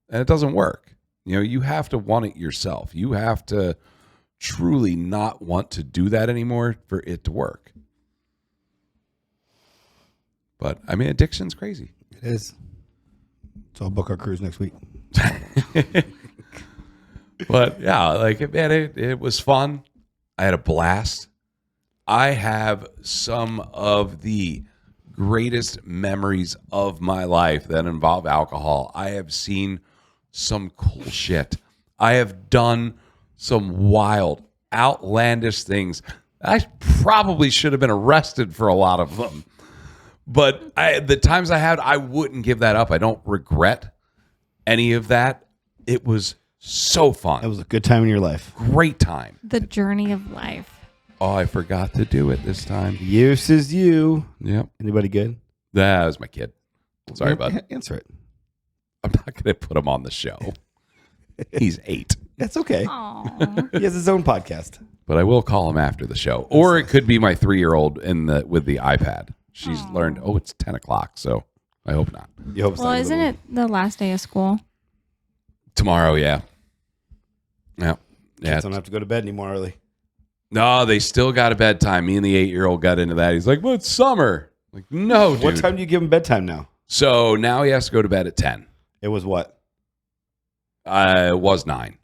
Speaker 1: and it doesn't work. You have to want it yourself. You have to truly not want to do that anymore for it to work. But I mean, addiction's crazy.
Speaker 4: It is. So I'll book our cruise next week.
Speaker 1: But yeah, like, man, it was fun. I had a blast. I have some of the greatest memories of my life that involve alcohol. I have seen some cool shit. I have done some wild, outlandish things. I probably should have been arrested for a lot of them. But the times I had, I wouldn't give that up. I don't regret any of that. It was so fun.
Speaker 4: It was a good time in your life.
Speaker 1: Great time.
Speaker 6: The journey of life.
Speaker 1: Oh, I forgot to do it this time.
Speaker 4: Use is you.
Speaker 1: Yep.
Speaker 4: Anybody good?
Speaker 1: That was my kid. Sorry, bud.
Speaker 4: Answer it.
Speaker 1: I'm not going to put him on the show. He's 8.
Speaker 4: That's okay.
Speaker 6: Aww.
Speaker 4: He has his own podcast.
Speaker 1: But I will call him after the show. Or it could be my 3-year-old with the iPad. She's learned, it's 10 o'clock, so I hope not.
Speaker 4: You hope
Speaker 6: Well, isn't it the last day of school?
Speaker 1: Tomorrow, yeah. Yeah. Yeah.
Speaker 4: Kids don't have to go to bed anymore early.
Speaker 1: No, they still got a bedtime. Me and the 8-year-old got into that. He's like, well, it's summer. I'm like, no, dude.
Speaker 4: What time do you give him bedtime now?
Speaker 1: So now he has to go to bed at 10.
Speaker 4: It was what?
Speaker 1: It was 9.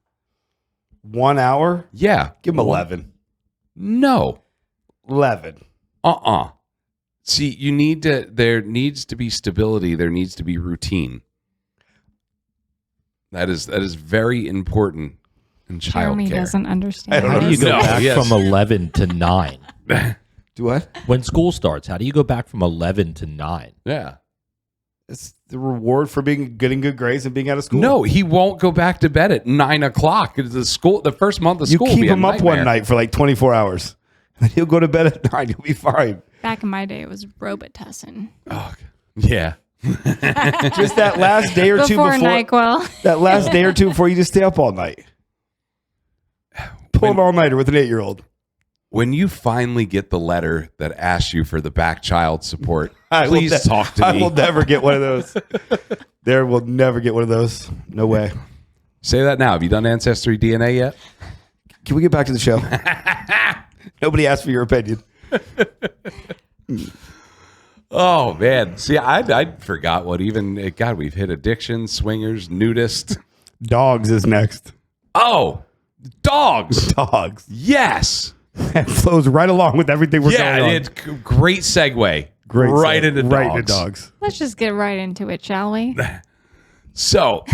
Speaker 4: 1 hour?
Speaker 1: Yeah.
Speaker 4: Give him 11.
Speaker 1: No.
Speaker 4: 11.
Speaker 1: See, there needs to be stability. There needs to be routine. That is very important in
Speaker 6: Jeremy
Speaker 1: childcare.
Speaker 6: doesn't understand.
Speaker 5: How do you go
Speaker 1: No,
Speaker 5: back
Speaker 1: yes.
Speaker 5: from 11 to 9?
Speaker 4: Do what?
Speaker 5: When school starts, how do you go back from 11 to 9?
Speaker 1: Yeah.
Speaker 4: It's the reward for getting good grades and being out of school.
Speaker 1: No, he won't go back to bed at 9 o'clock. The first month of
Speaker 4: You
Speaker 1: school will
Speaker 4: keep
Speaker 1: be a
Speaker 4: him up
Speaker 1: nightmare.
Speaker 4: one night for like 24 hours. And he'll go to bed at 9. He'll be fine.
Speaker 6: Back in my day, it was Robitussin.
Speaker 1: Oh, yeah.
Speaker 4: Just that last day or two
Speaker 6: Before
Speaker 4: before
Speaker 6: NyQuil.
Speaker 4: that last day or two before you just stay up all night. Pull an all-nighter with an 8-year-old.
Speaker 1: When you finally get the letter that asks you for the back child support,
Speaker 4: I will
Speaker 1: please talk to
Speaker 4: I
Speaker 1: me.
Speaker 4: will never get one of those. There will never get one of those. No way.
Speaker 1: Say that now. Have you done Ancestry DNA yet?
Speaker 4: Can we get back to the show? Nobody asked for your opinion.
Speaker 1: Oh, man. See, I forgot what even... God, we've hit addiction, swingers, nudist.
Speaker 4: Dogs is next.
Speaker 1: Oh, dogs.
Speaker 4: Dogs.
Speaker 1: Yes.
Speaker 4: That flows right along with everything we're
Speaker 1: Yeah,
Speaker 4: going on.
Speaker 1: it's great segue.
Speaker 4: Great
Speaker 1: right
Speaker 4: segue.
Speaker 1: into dogs.
Speaker 4: Right into dogs.
Speaker 6: Let's just get right into it, shall we?
Speaker 1: So,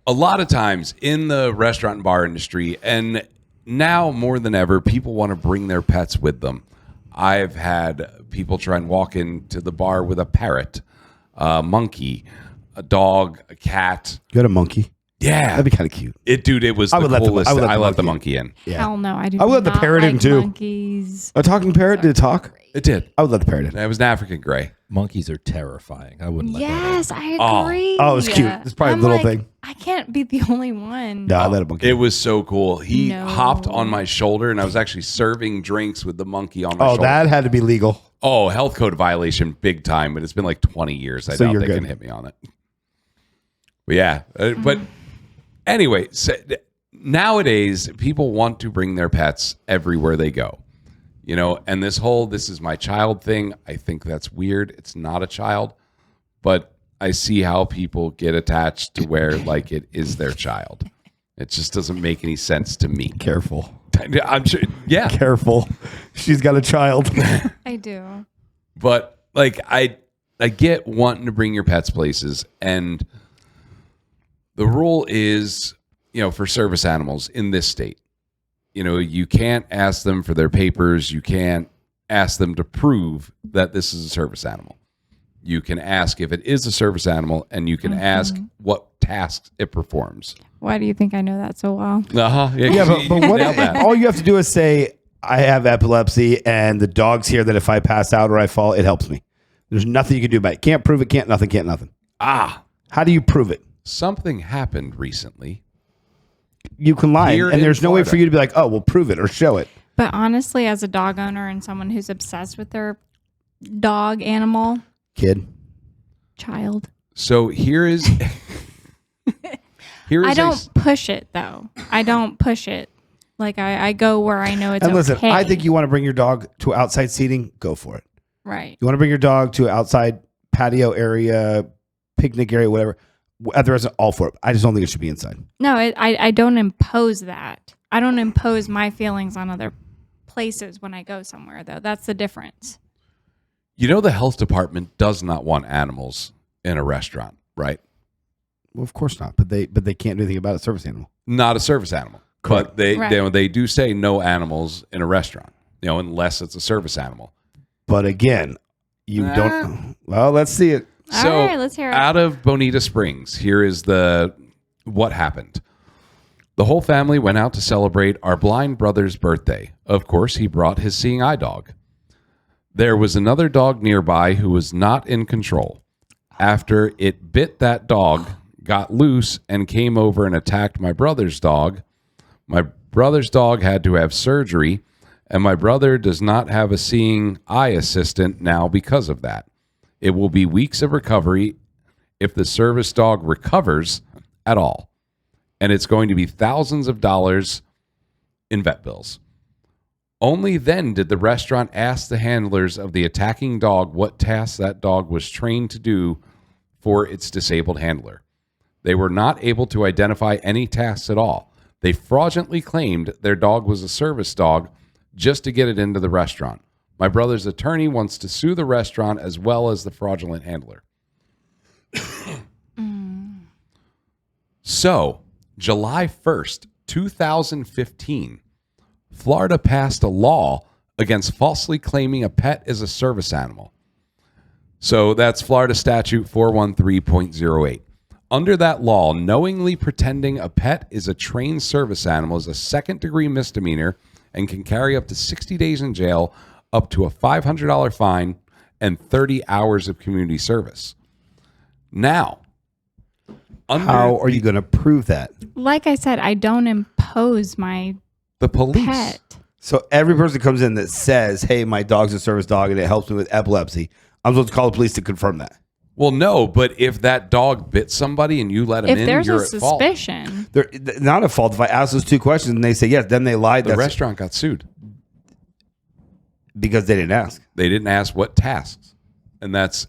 Speaker 1: a lot of times in the restaurant and bar industry, and now more than ever, people want to bring their pets with them. I've had people try and walk into the bar with a parrot, a monkey, a dog, a cat.
Speaker 4: You got a monkey?
Speaker 1: Yeah.
Speaker 4: That'd be kind of cute.
Speaker 1: It was
Speaker 4: I
Speaker 1: the
Speaker 4: would let the-
Speaker 1: coolest.
Speaker 4: I would let the
Speaker 1: I let the
Speaker 4: monkey
Speaker 1: monkey in.
Speaker 4: Yeah.
Speaker 6: Hell no, I do
Speaker 4: I would let the
Speaker 6: not
Speaker 4: parrot in,
Speaker 6: like
Speaker 4: too.
Speaker 6: monkeys.
Speaker 4: A talking parrot? Did it talk?
Speaker 1: It did.
Speaker 4: I would let the parrot in.
Speaker 1: It was an African gray.
Speaker 5: Monkeys are terrifying. I wouldn't let that
Speaker 6: Yes, I
Speaker 1: Oh.
Speaker 6: agree.
Speaker 4: Oh, it was cute. It's probably a
Speaker 6: I'm
Speaker 4: little
Speaker 6: like,
Speaker 4: thing.
Speaker 6: I can't be the only one.
Speaker 4: No, I let a monkey
Speaker 1: It
Speaker 4: in.
Speaker 1: was so cool. He
Speaker 6: No.
Speaker 1: hopped on my shoulder, and I was actually serving drinks with the monkey on my
Speaker 4: Oh,
Speaker 1: shoulder.
Speaker 4: that had to be legal.
Speaker 1: Oh, health code violation, big time. But it's been like 20 years. I
Speaker 4: So
Speaker 1: doubt
Speaker 4: you're
Speaker 1: they
Speaker 4: good.
Speaker 1: can hit me on it. But yeah, but anyway, so nowadays people want to bring their pets everywhere they go. You know, and this is my child thing. I think that's weird. It's not a child, but I see how people get attached to where like it is their child. It just doesn't make any sense to me.
Speaker 4: Careful.
Speaker 1: I'm sure. Yeah.
Speaker 4: Careful. She's got a child.
Speaker 6: I do.
Speaker 1: But like I get wanting to bring your pets places, and the rule is, for service animals in this state, you can't ask them for their papers. You can't ask them to prove that this is a service animal. You can ask if it is a service animal, and you can ask what tasks it performs.
Speaker 6: Why do you think I know that so well?
Speaker 4: Yeah, but what? All you have to do is say, I have epilepsy, and the dog's here that if I pass out or I fall, it helps me. There's nothing you can do about it. Can't prove it, can't nothing. How do you prove it?
Speaker 1: Something happened recently.
Speaker 4: You can lie,
Speaker 1: Here
Speaker 4: and
Speaker 1: in
Speaker 4: there's no way
Speaker 1: Florida.
Speaker 4: for you to be like, oh, well, prove it or show it.
Speaker 6: But honestly, as a dog owner and someone who's obsessed with their dog animal,
Speaker 4: Kid.
Speaker 6: child,
Speaker 1: So here is
Speaker 6: I don't push it though. I don't push it. Like I go where I know it's
Speaker 4: And listen,
Speaker 6: okay.
Speaker 4: I think you want to bring your dog to outside seating, go for it.
Speaker 6: right.
Speaker 4: You want to bring your dog to outside patio area, picnic area, whatever. Otherwise, I'm all for it. I just don't think it should be inside.
Speaker 6: No, I don't impose that. I don't impose my feelings on other places when I go somewhere though. That's the difference.
Speaker 1: the health department does not want animals in a restaurant, right?
Speaker 4: Well, of course not. But they can't do anything about a service animal.
Speaker 1: Not a service animal. But
Speaker 6: Right.
Speaker 1: they do say no animals in a restaurant, unless it's a service animal.
Speaker 4: But again, you
Speaker 1: Nah.
Speaker 4: don't. Well, let's see it.
Speaker 1: So
Speaker 6: All right, let's hear it.
Speaker 1: out of Bonita Springs, here is what happened. The whole family went out to celebrate our blind brother's birthday. Of course, he brought his seeing eye dog. There was another dog nearby who was not in control. After it bit that dog, got loose, and came over and attacked my brother's dog. My brother's dog had to have surgery, and my brother does not have a seeing eye assistant now because of that. It will be weeks of recovery if the service dog recovers at all. and it's going to be thousands of dollars in vet bills. Only then did the restaurant ask the handlers of the attacking dog what tasks that dog was trained to do for its disabled handler. They were not able to identify any tasks at all. They fraudulently claimed their dog was a service dog just to get it into the restaurant. My brother's attorney wants to sue the restaurant as well as the fraudulent handler. So, July 1st, 2015, Florida passed a law against falsely claiming a pet as a service animal. So that's Florida Statute 413.08. Under that law, knowingly pretending a pet is a trained service animal is a second-degree misdemeanor and can carry up to 60 days in jail, up to a $500 fine, and 30 hours of community service. Now,
Speaker 4: How are you going to prove that?
Speaker 6: Like I said, I don't impose my
Speaker 1: the police.
Speaker 6: pet.
Speaker 4: So every person that comes in that says, hey, my dog's a service dog and it helps me with epilepsy, I'm supposed to call the police to confirm that.
Speaker 1: Well, no, but if that dog bit somebody and you let him
Speaker 6: If
Speaker 1: in,
Speaker 6: there's
Speaker 1: you're
Speaker 6: a
Speaker 1: at fault.
Speaker 6: suspicion,
Speaker 4: They're not at fault. If I ask those two questions and they say yes, then they lied.
Speaker 1: The restaurant got sued.
Speaker 4: Because they didn't ask.
Speaker 1: They didn't ask what tasks. And that's,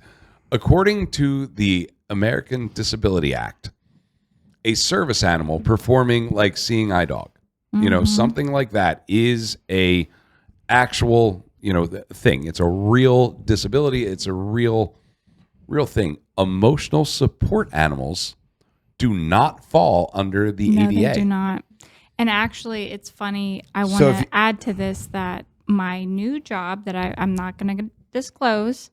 Speaker 1: according to the American Disability Act, a service animal performing like seeing eye dog, something like that is a actual, thing. It's a real disability. It's a real thing. Emotional support animals do not fall under the
Speaker 6: no,
Speaker 1: ADA.
Speaker 6: they do not. And actually, it's funny. I want
Speaker 4: So
Speaker 6: to add to this that my new job that I'm not going to disclose,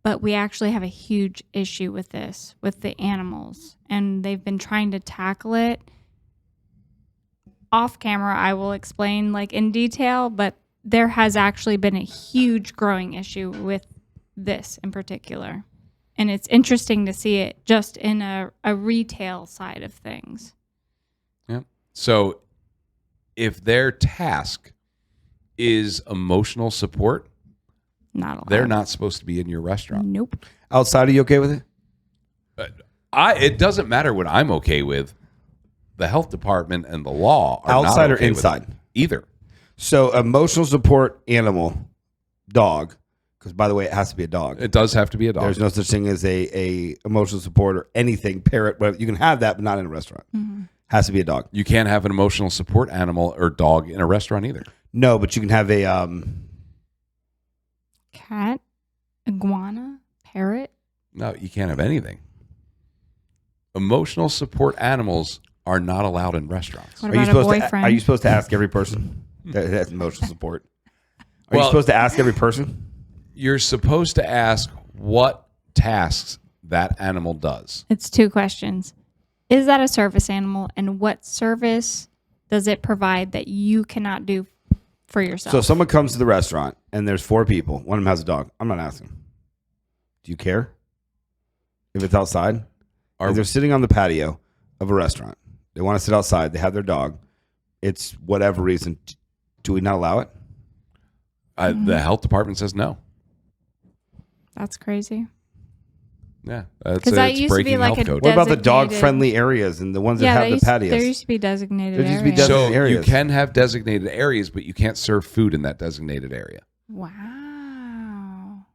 Speaker 6: but we actually have a huge issue with this, with the animals. And they've been trying to tackle it. Off camera, I will explain in detail, but there has actually been a huge growing issue with this in particular. And it's interesting to see it just in a retail side of things.
Speaker 1: Yeah. So if their task is emotional support,
Speaker 6: Not allowed.
Speaker 1: they're not supposed to be in your restaurant.
Speaker 6: Nope.
Speaker 4: Outside, are you okay with it?
Speaker 1: It doesn't matter what I'm okay with. The health department and the law are
Speaker 4: Outside
Speaker 1: not
Speaker 4: or
Speaker 1: okay with
Speaker 4: inside?
Speaker 1: it either.
Speaker 4: So emotional support animal, dog, because by the way, it has to be a dog.
Speaker 1: It does have to be a dog.
Speaker 4: There's no such thing as a emotional support or anything, parrot, whatever. You can have that, but not in a restaurant. Has to be a dog.
Speaker 1: You can't have an emotional support animal or dog in a restaurant either.
Speaker 4: No, but you can have a
Speaker 6: Cat, iguana, parrot.
Speaker 1: No, you can't have anything. Emotional support animals are not allowed in restaurants.
Speaker 6: What about a boyfriend?
Speaker 4: Are you supposed to ask every person that has emotional support? Are you
Speaker 1: Well-
Speaker 4: supposed to ask every person?
Speaker 1: You're supposed to ask what tasks that animal does.
Speaker 6: It's two questions. Is that a service animal, and what service does it provide that you cannot do for yourself?
Speaker 4: So if someone comes to the restaurant and there's 4 people, one of them has a dog. I'm not asking. Do you care if it's outside? If they're sitting on the patio of a restaurant, they want to sit outside, they have their dog, it's whatever reason, do we not allow it?
Speaker 1: The health department says no.
Speaker 6: That's crazy.
Speaker 1: Yeah,
Speaker 6: Because that
Speaker 1: it's
Speaker 6: used to be
Speaker 1: breaking
Speaker 6: like
Speaker 1: health
Speaker 6: a
Speaker 1: code.
Speaker 4: What about the
Speaker 6: designated-
Speaker 4: dog-friendly areas and the ones that have
Speaker 6: there
Speaker 4: the
Speaker 6: used,
Speaker 4: patios?
Speaker 6: there used to be designated
Speaker 4: There used to be
Speaker 6: areas.
Speaker 4: designated
Speaker 1: So
Speaker 4: areas.
Speaker 1: you can have designated areas, but you can't serve food in that designated area.
Speaker 6: Wow.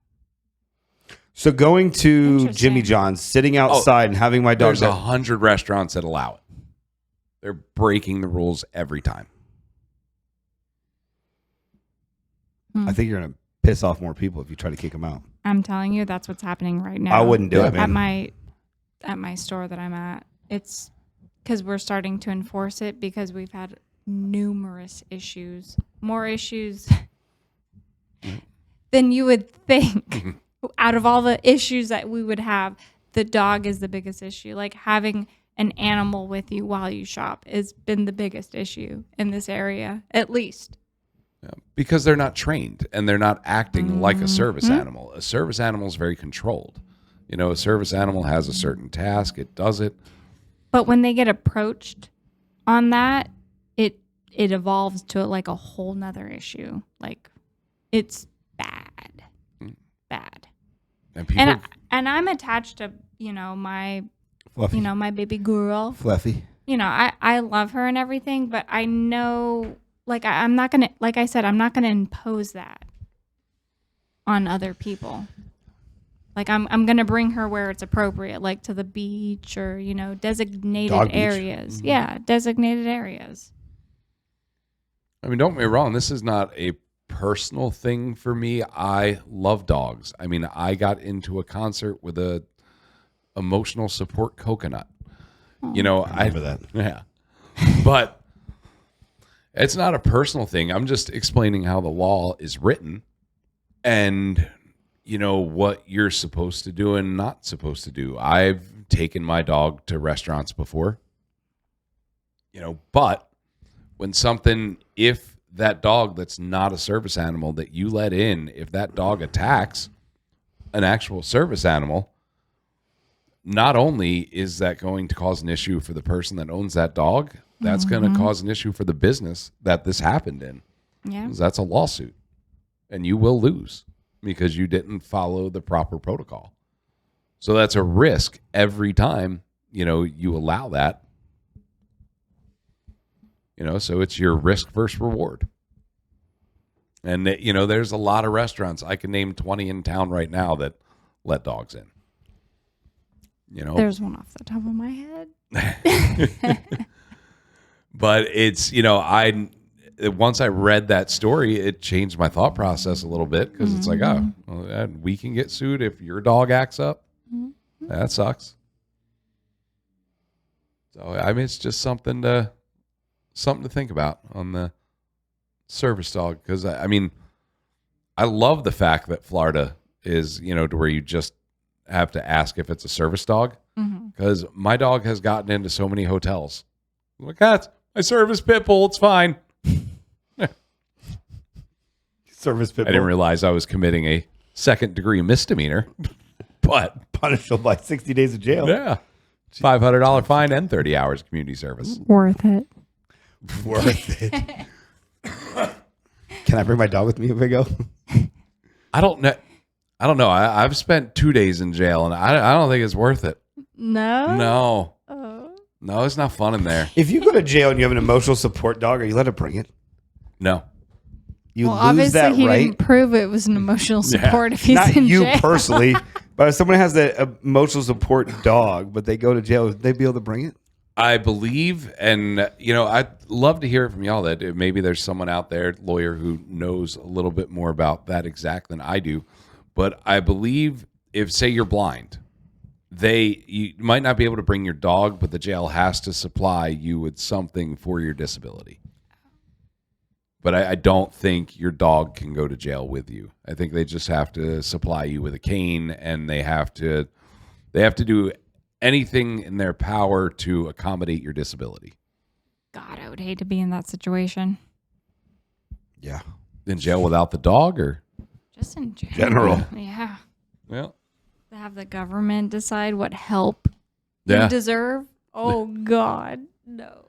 Speaker 4: So going to
Speaker 6: Interesting.
Speaker 4: Jimmy John's, sitting outside and having my dog.
Speaker 1: There's 100 restaurants that allow it. They're breaking the rules every time.
Speaker 4: I think you're going to piss off more people if you try to kick them out.
Speaker 6: I'm telling you, that's what's happening right now.
Speaker 4: I wouldn't do it,
Speaker 6: at
Speaker 4: man.
Speaker 6: my store that I'm at. It's because we're starting to enforce it because we've had numerous issues, more issues than you would think. Out of all the issues that we would have, the dog is the biggest issue. Like having an animal with you while you shop has been the biggest issue in this area, at least.
Speaker 1: Yeah, because they're not trained and they're not acting like a service animal. A service animal is very controlled. A service animal has a certain task. It does it.
Speaker 6: But when they get approached on that, it evolves to like a whole nother issue. Like it's bad. Bad.
Speaker 1: And people,
Speaker 6: And I'm attached to, my
Speaker 4: Fluffy.
Speaker 6: my baby girl.
Speaker 4: Fluffy.
Speaker 6: you know, I love her and everything, but I know, like, I'm not going to, like I said, I'm not going to impose that on other people. Like, I'm going to bring her where it's appropriate, like to the beach or, you know, designated
Speaker 4: Dog beach.
Speaker 6: areas.
Speaker 4: Mm-hmm.
Speaker 6: Yeah, designated areas.
Speaker 1: I mean, don't get me wrong. This is not a personal thing for me. I love dogs. I mean, I got into a concert with a emotional support coconut. You know,
Speaker 4: I remember that.
Speaker 1: Yeah. But it's not a personal thing. I'm just explaining how the law is written and, you know, what you're supposed to do and not supposed to do. I've taken my dog to restaurants before, you know, but when something, if that dog that's not a service animal that you let in, if that dog attacks an actual service animal, not only is that going to cause an issue for the person that owns that dog, that's going to cause an issue for the business that this happened in.
Speaker 6: Yeah.
Speaker 1: 'Cause that's a lawsuit. And you will lose because you didn't follow the proper protocol. So that's a risk every time, you know, you allow that. You know, so it's your risk versus reward. And, you know, there's a lot of restaurants. I can name 20 in town right now that let dogs in. You know,
Speaker 6: There's one off the top of my head.
Speaker 1: but it's, you know, once I read that story, it changed my thought process a little bit because it's like, oh, well, we can get sued if your dog acts up. That sucks. So, I mean, it's just something to think about on the service dog. Because, I mean, I love the fact that Florida is, you know, to where you just have to ask if it's a service dog. Because my dog has gotten into so many hotels. I'm like, that's my service pit bull. It's fine.
Speaker 4: Service pit
Speaker 1: I didn't
Speaker 4: bull.
Speaker 1: realize I was committing a second-degree misdemeanor. But,
Speaker 4: Punishable by 60 days of jail.
Speaker 1: yeah, $500 fine and 30 hours community service.
Speaker 6: Worth it.
Speaker 4: Worth it. Can I bring my dog with me if I go?
Speaker 1: I don't know. I've spent 2 days in jail, and I don't think it's worth it.
Speaker 6: No?
Speaker 1: No.
Speaker 6: Oh.
Speaker 1: No, it's not fun in there.
Speaker 4: If you go to jail and you have an emotional support dog, are you allowed to bring it?
Speaker 1: No.
Speaker 4: You
Speaker 6: Well,
Speaker 4: lose
Speaker 6: obviously
Speaker 4: that
Speaker 6: he
Speaker 4: right.
Speaker 6: didn't prove it was an emotional support if he's
Speaker 4: Not
Speaker 6: in
Speaker 4: you
Speaker 6: jail.
Speaker 4: personally, but if someone has that emotional support dog, but they go to jail, would they be able to bring it?
Speaker 1: I believe, and, you know, I'd love to hear it from y'all that maybe there's someone out there, lawyer, who knows a little bit more about that exact than I do. But I believe if, say, you're blind, you might not be able to bring your dog, but the jail has to supply you with something for your disability. But I don't think your dog can go to jail with you. I think they just have to supply you with a cane, and they have to do anything in their power to accommodate your disability.
Speaker 6: God, I would hate to be in that situation.
Speaker 4: Yeah.
Speaker 1: In jail without the dog, or
Speaker 6: Just in
Speaker 4: General.
Speaker 6: Yeah.
Speaker 1: well,
Speaker 6: To have the government decide what help
Speaker 1: yeah.
Speaker 6: you deserve. Oh, God. No.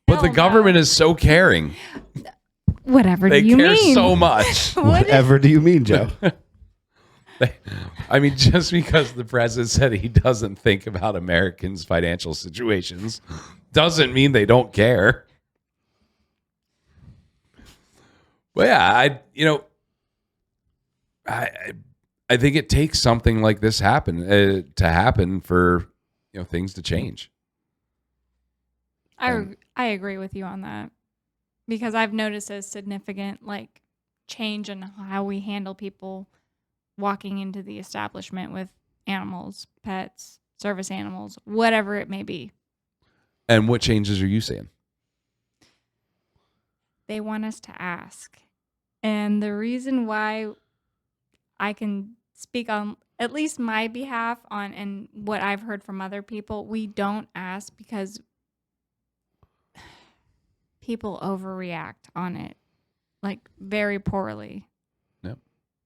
Speaker 1: But the
Speaker 6: Hell no.
Speaker 1: government is so caring.
Speaker 6: Whatever
Speaker 1: They
Speaker 6: do you
Speaker 1: care
Speaker 6: mean?
Speaker 1: so much.
Speaker 4: Whatever do you mean, Joe?
Speaker 1: I mean, just because the president said he doesn't think about Americans' financial situations doesn't mean they don't care. Well, yeah, I think it takes something like this to happen for, you know, things to change.
Speaker 6: I agree with you on that because I've noticed a significant like change in how we handle people walking into the establishment with animals, pets, service animals, whatever it may be.
Speaker 1: And what changes are you seeing?
Speaker 6: They want us to ask. And the reason why I can speak on at least my behalf on and what I've heard from other people, we don't ask because people overreact on it, like very poorly.
Speaker 1: Yep.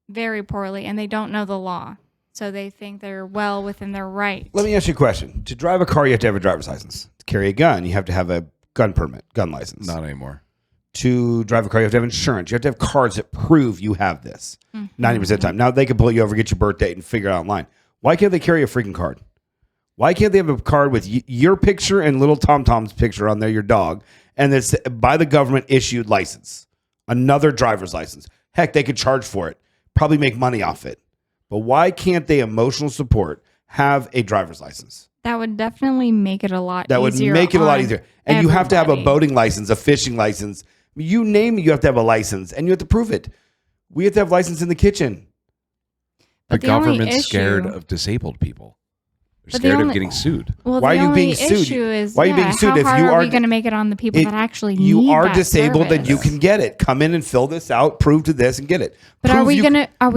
Speaker 6: Very poorly, and they don't know the law. So they think they're well within their right.
Speaker 4: Let me ask you a question. To drive a car, you have to have a driver's license. To carry a gun, you have to have a gun permit, gun license.
Speaker 1: Not anymore.
Speaker 4: To drive a car, you have to have insurance. You have to have cards that prove you have this 90% of the time. Now, they can pull you over, get your birth date, and figure it out online. Why can't they carry a freaking card? Why can't they have a card with your picture and little Tom Tom's picture on there, your dog, and it's by the government issued license, another driver's license? Heck, they could charge for it, probably make money off it. But why can't they emotional support have a driver's license?
Speaker 6: That would definitely make it a lot easier.
Speaker 4: That would make it a lot easier. And you have to have a boating license, a fishing license. You name it, you have to have a license, and you have to prove it. We have to have license in the kitchen.
Speaker 1: The
Speaker 6: the only
Speaker 1: government's scared
Speaker 6: issue-
Speaker 1: of disabled people. They're
Speaker 6: But the
Speaker 1: scared of
Speaker 6: only-
Speaker 1: getting sued.
Speaker 6: Well,
Speaker 4: Why
Speaker 6: the
Speaker 4: are you
Speaker 6: only
Speaker 4: being sued?
Speaker 6: issue is,
Speaker 4: Why are you being sued
Speaker 6: how
Speaker 4: if
Speaker 6: hard
Speaker 4: you
Speaker 6: are
Speaker 4: are-
Speaker 6: we going to make it on the people that actually need
Speaker 4: You are
Speaker 6: that
Speaker 4: disabled, then you
Speaker 6: service?
Speaker 4: can get it. Come in and fill this out, prove to this and get it.
Speaker 6: But
Speaker 4: Prove
Speaker 6: are we
Speaker 4: you-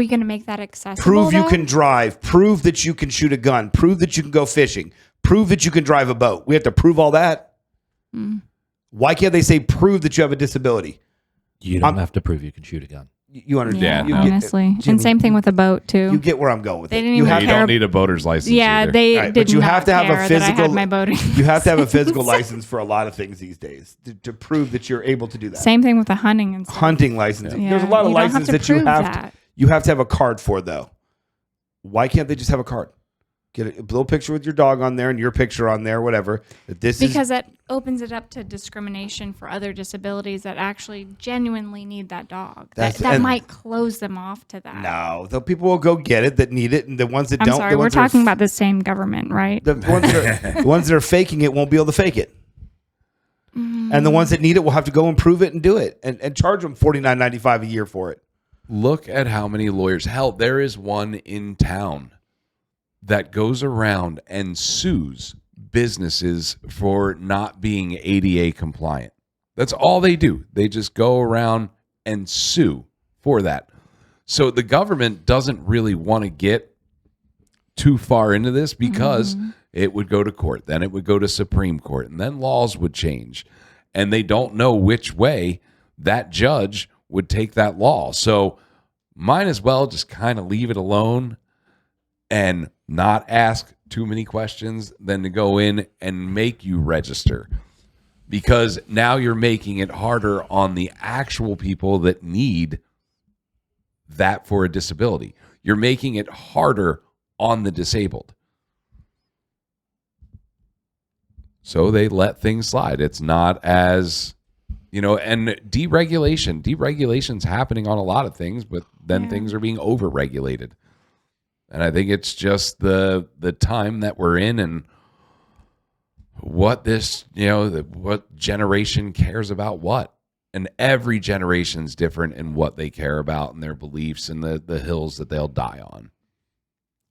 Speaker 6: gonna make that accessible?
Speaker 4: Prove you
Speaker 6: though?
Speaker 4: can drive. Prove that you can shoot a gun. Prove that you can go fishing. Prove that you can drive a boat. We have to prove all that. Why can't they say prove that you have a disability?
Speaker 5: You don't have to prove you can shoot a gun.
Speaker 4: You understand?
Speaker 6: Yeah,
Speaker 4: You get-
Speaker 6: honestly,
Speaker 4: Jimmy,
Speaker 6: and same thing with a boat too.
Speaker 4: You get where I'm going with
Speaker 6: They
Speaker 4: it.
Speaker 6: didn't
Speaker 4: You
Speaker 6: even
Speaker 4: have
Speaker 1: You
Speaker 6: care-
Speaker 1: don't need a boater's license.
Speaker 6: yeah,
Speaker 1: either.
Speaker 6: they
Speaker 4: Right,
Speaker 6: did
Speaker 4: but you
Speaker 6: not
Speaker 4: have to have a
Speaker 6: care that I
Speaker 4: physical.
Speaker 6: had my boating.
Speaker 4: You have to have a physical
Speaker 6: license.
Speaker 4: license for a lot of things these days to prove that you're able to do that.
Speaker 6: Same thing with the hunting and stuff.
Speaker 4: Hunting license.
Speaker 6: Yeah,
Speaker 4: There's a lot of
Speaker 6: you don't have
Speaker 4: licenses
Speaker 6: to
Speaker 4: that you
Speaker 6: prove
Speaker 4: have.
Speaker 6: that.
Speaker 4: You have to have a card for though. Why can't they just have a card? Get a little picture with your dog on there and your picture on there, whatever. That this is
Speaker 6: Because that opens it up to discrimination for other disabilities that actually genuinely need that dog. That
Speaker 4: and-
Speaker 6: might close them off to that.
Speaker 4: no. The people will go get it that need it, and the ones that
Speaker 6: I'm
Speaker 4: don't.
Speaker 6: sorry,
Speaker 4: the
Speaker 6: we're
Speaker 4: ones that are
Speaker 6: talking about the same government, right?
Speaker 4: the ones that are, the ones that are faking it won't be able to fake it. And the ones that need it will have to go and prove it and do it and charge them $49.95 a year for it.
Speaker 1: Look at how many lawyers. Hell, there is one in town that goes around and sues businesses for not being ADA compliant. That's all they do. They just go around and sue for that. So the government doesn't really want to get too far into this because it would go to court. Then it would go to Supreme Court, and then laws would change. And they don't know which way that judge would take that law. So might as well just kind of leave it alone and not ask too many questions than to go in and make you register. Because now you're making it harder on the actual people that need that for a disability. You're making it harder on the disabled. So they let things slide. It's not as, and deregulation's happening on a lot of things, but then things are being overregulated. And I think it's just the time that we're in and what this, what generation cares about what. And every generation's different in what they care about and their beliefs and the hills that they'll die on.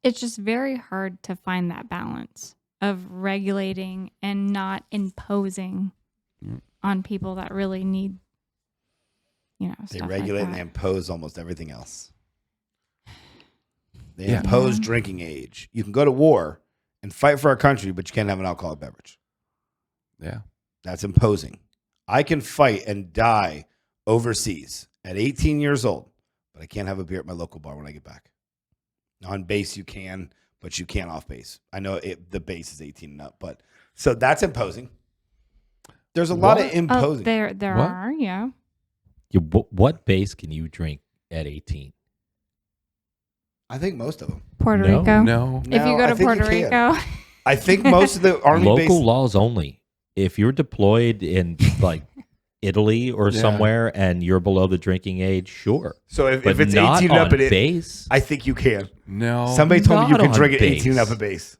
Speaker 6: It's just very hard to find that balance of regulating and not on people that really need,
Speaker 4: They
Speaker 6: stuff
Speaker 4: regulate
Speaker 6: like
Speaker 4: and they
Speaker 6: that.
Speaker 4: impose almost everything else. They
Speaker 1: Yeah.
Speaker 4: impose drinking age. You can go to war and fight for our country, but you can't have an alcoholic beverage.
Speaker 1: Yeah.
Speaker 4: That's imposing. I can fight and die overseas at 18 years old, but I can't have a beer at my local bar when I get back. On base, you can, but you can't off base. I know the base is 18 and up, but so that's imposing. There's a lot of
Speaker 1: What?
Speaker 4: imposing.
Speaker 6: There
Speaker 1: What?
Speaker 6: are, yeah.
Speaker 5: What base can you drink at 18?
Speaker 4: I think most of them.
Speaker 6: Puerto
Speaker 5: No,
Speaker 6: Rico.
Speaker 1: No.
Speaker 6: If you
Speaker 4: No,
Speaker 6: go
Speaker 4: I
Speaker 6: to
Speaker 4: think you
Speaker 6: Puerto
Speaker 4: can.
Speaker 6: Rico,
Speaker 4: I think most of the army
Speaker 5: Local
Speaker 4: base.
Speaker 5: laws only. If you're deployed in like Italy or
Speaker 1: Yeah.
Speaker 5: somewhere and you're below the drinking age, sure.
Speaker 4: So if
Speaker 5: But
Speaker 4: it's
Speaker 5: not
Speaker 4: 18 and up
Speaker 5: on
Speaker 4: at
Speaker 5: base.
Speaker 4: I think you can.
Speaker 1: No.
Speaker 4: Somebody told me you
Speaker 5: Not
Speaker 4: can
Speaker 5: on
Speaker 4: drink at
Speaker 5: base.
Speaker 4: 18 and up at base.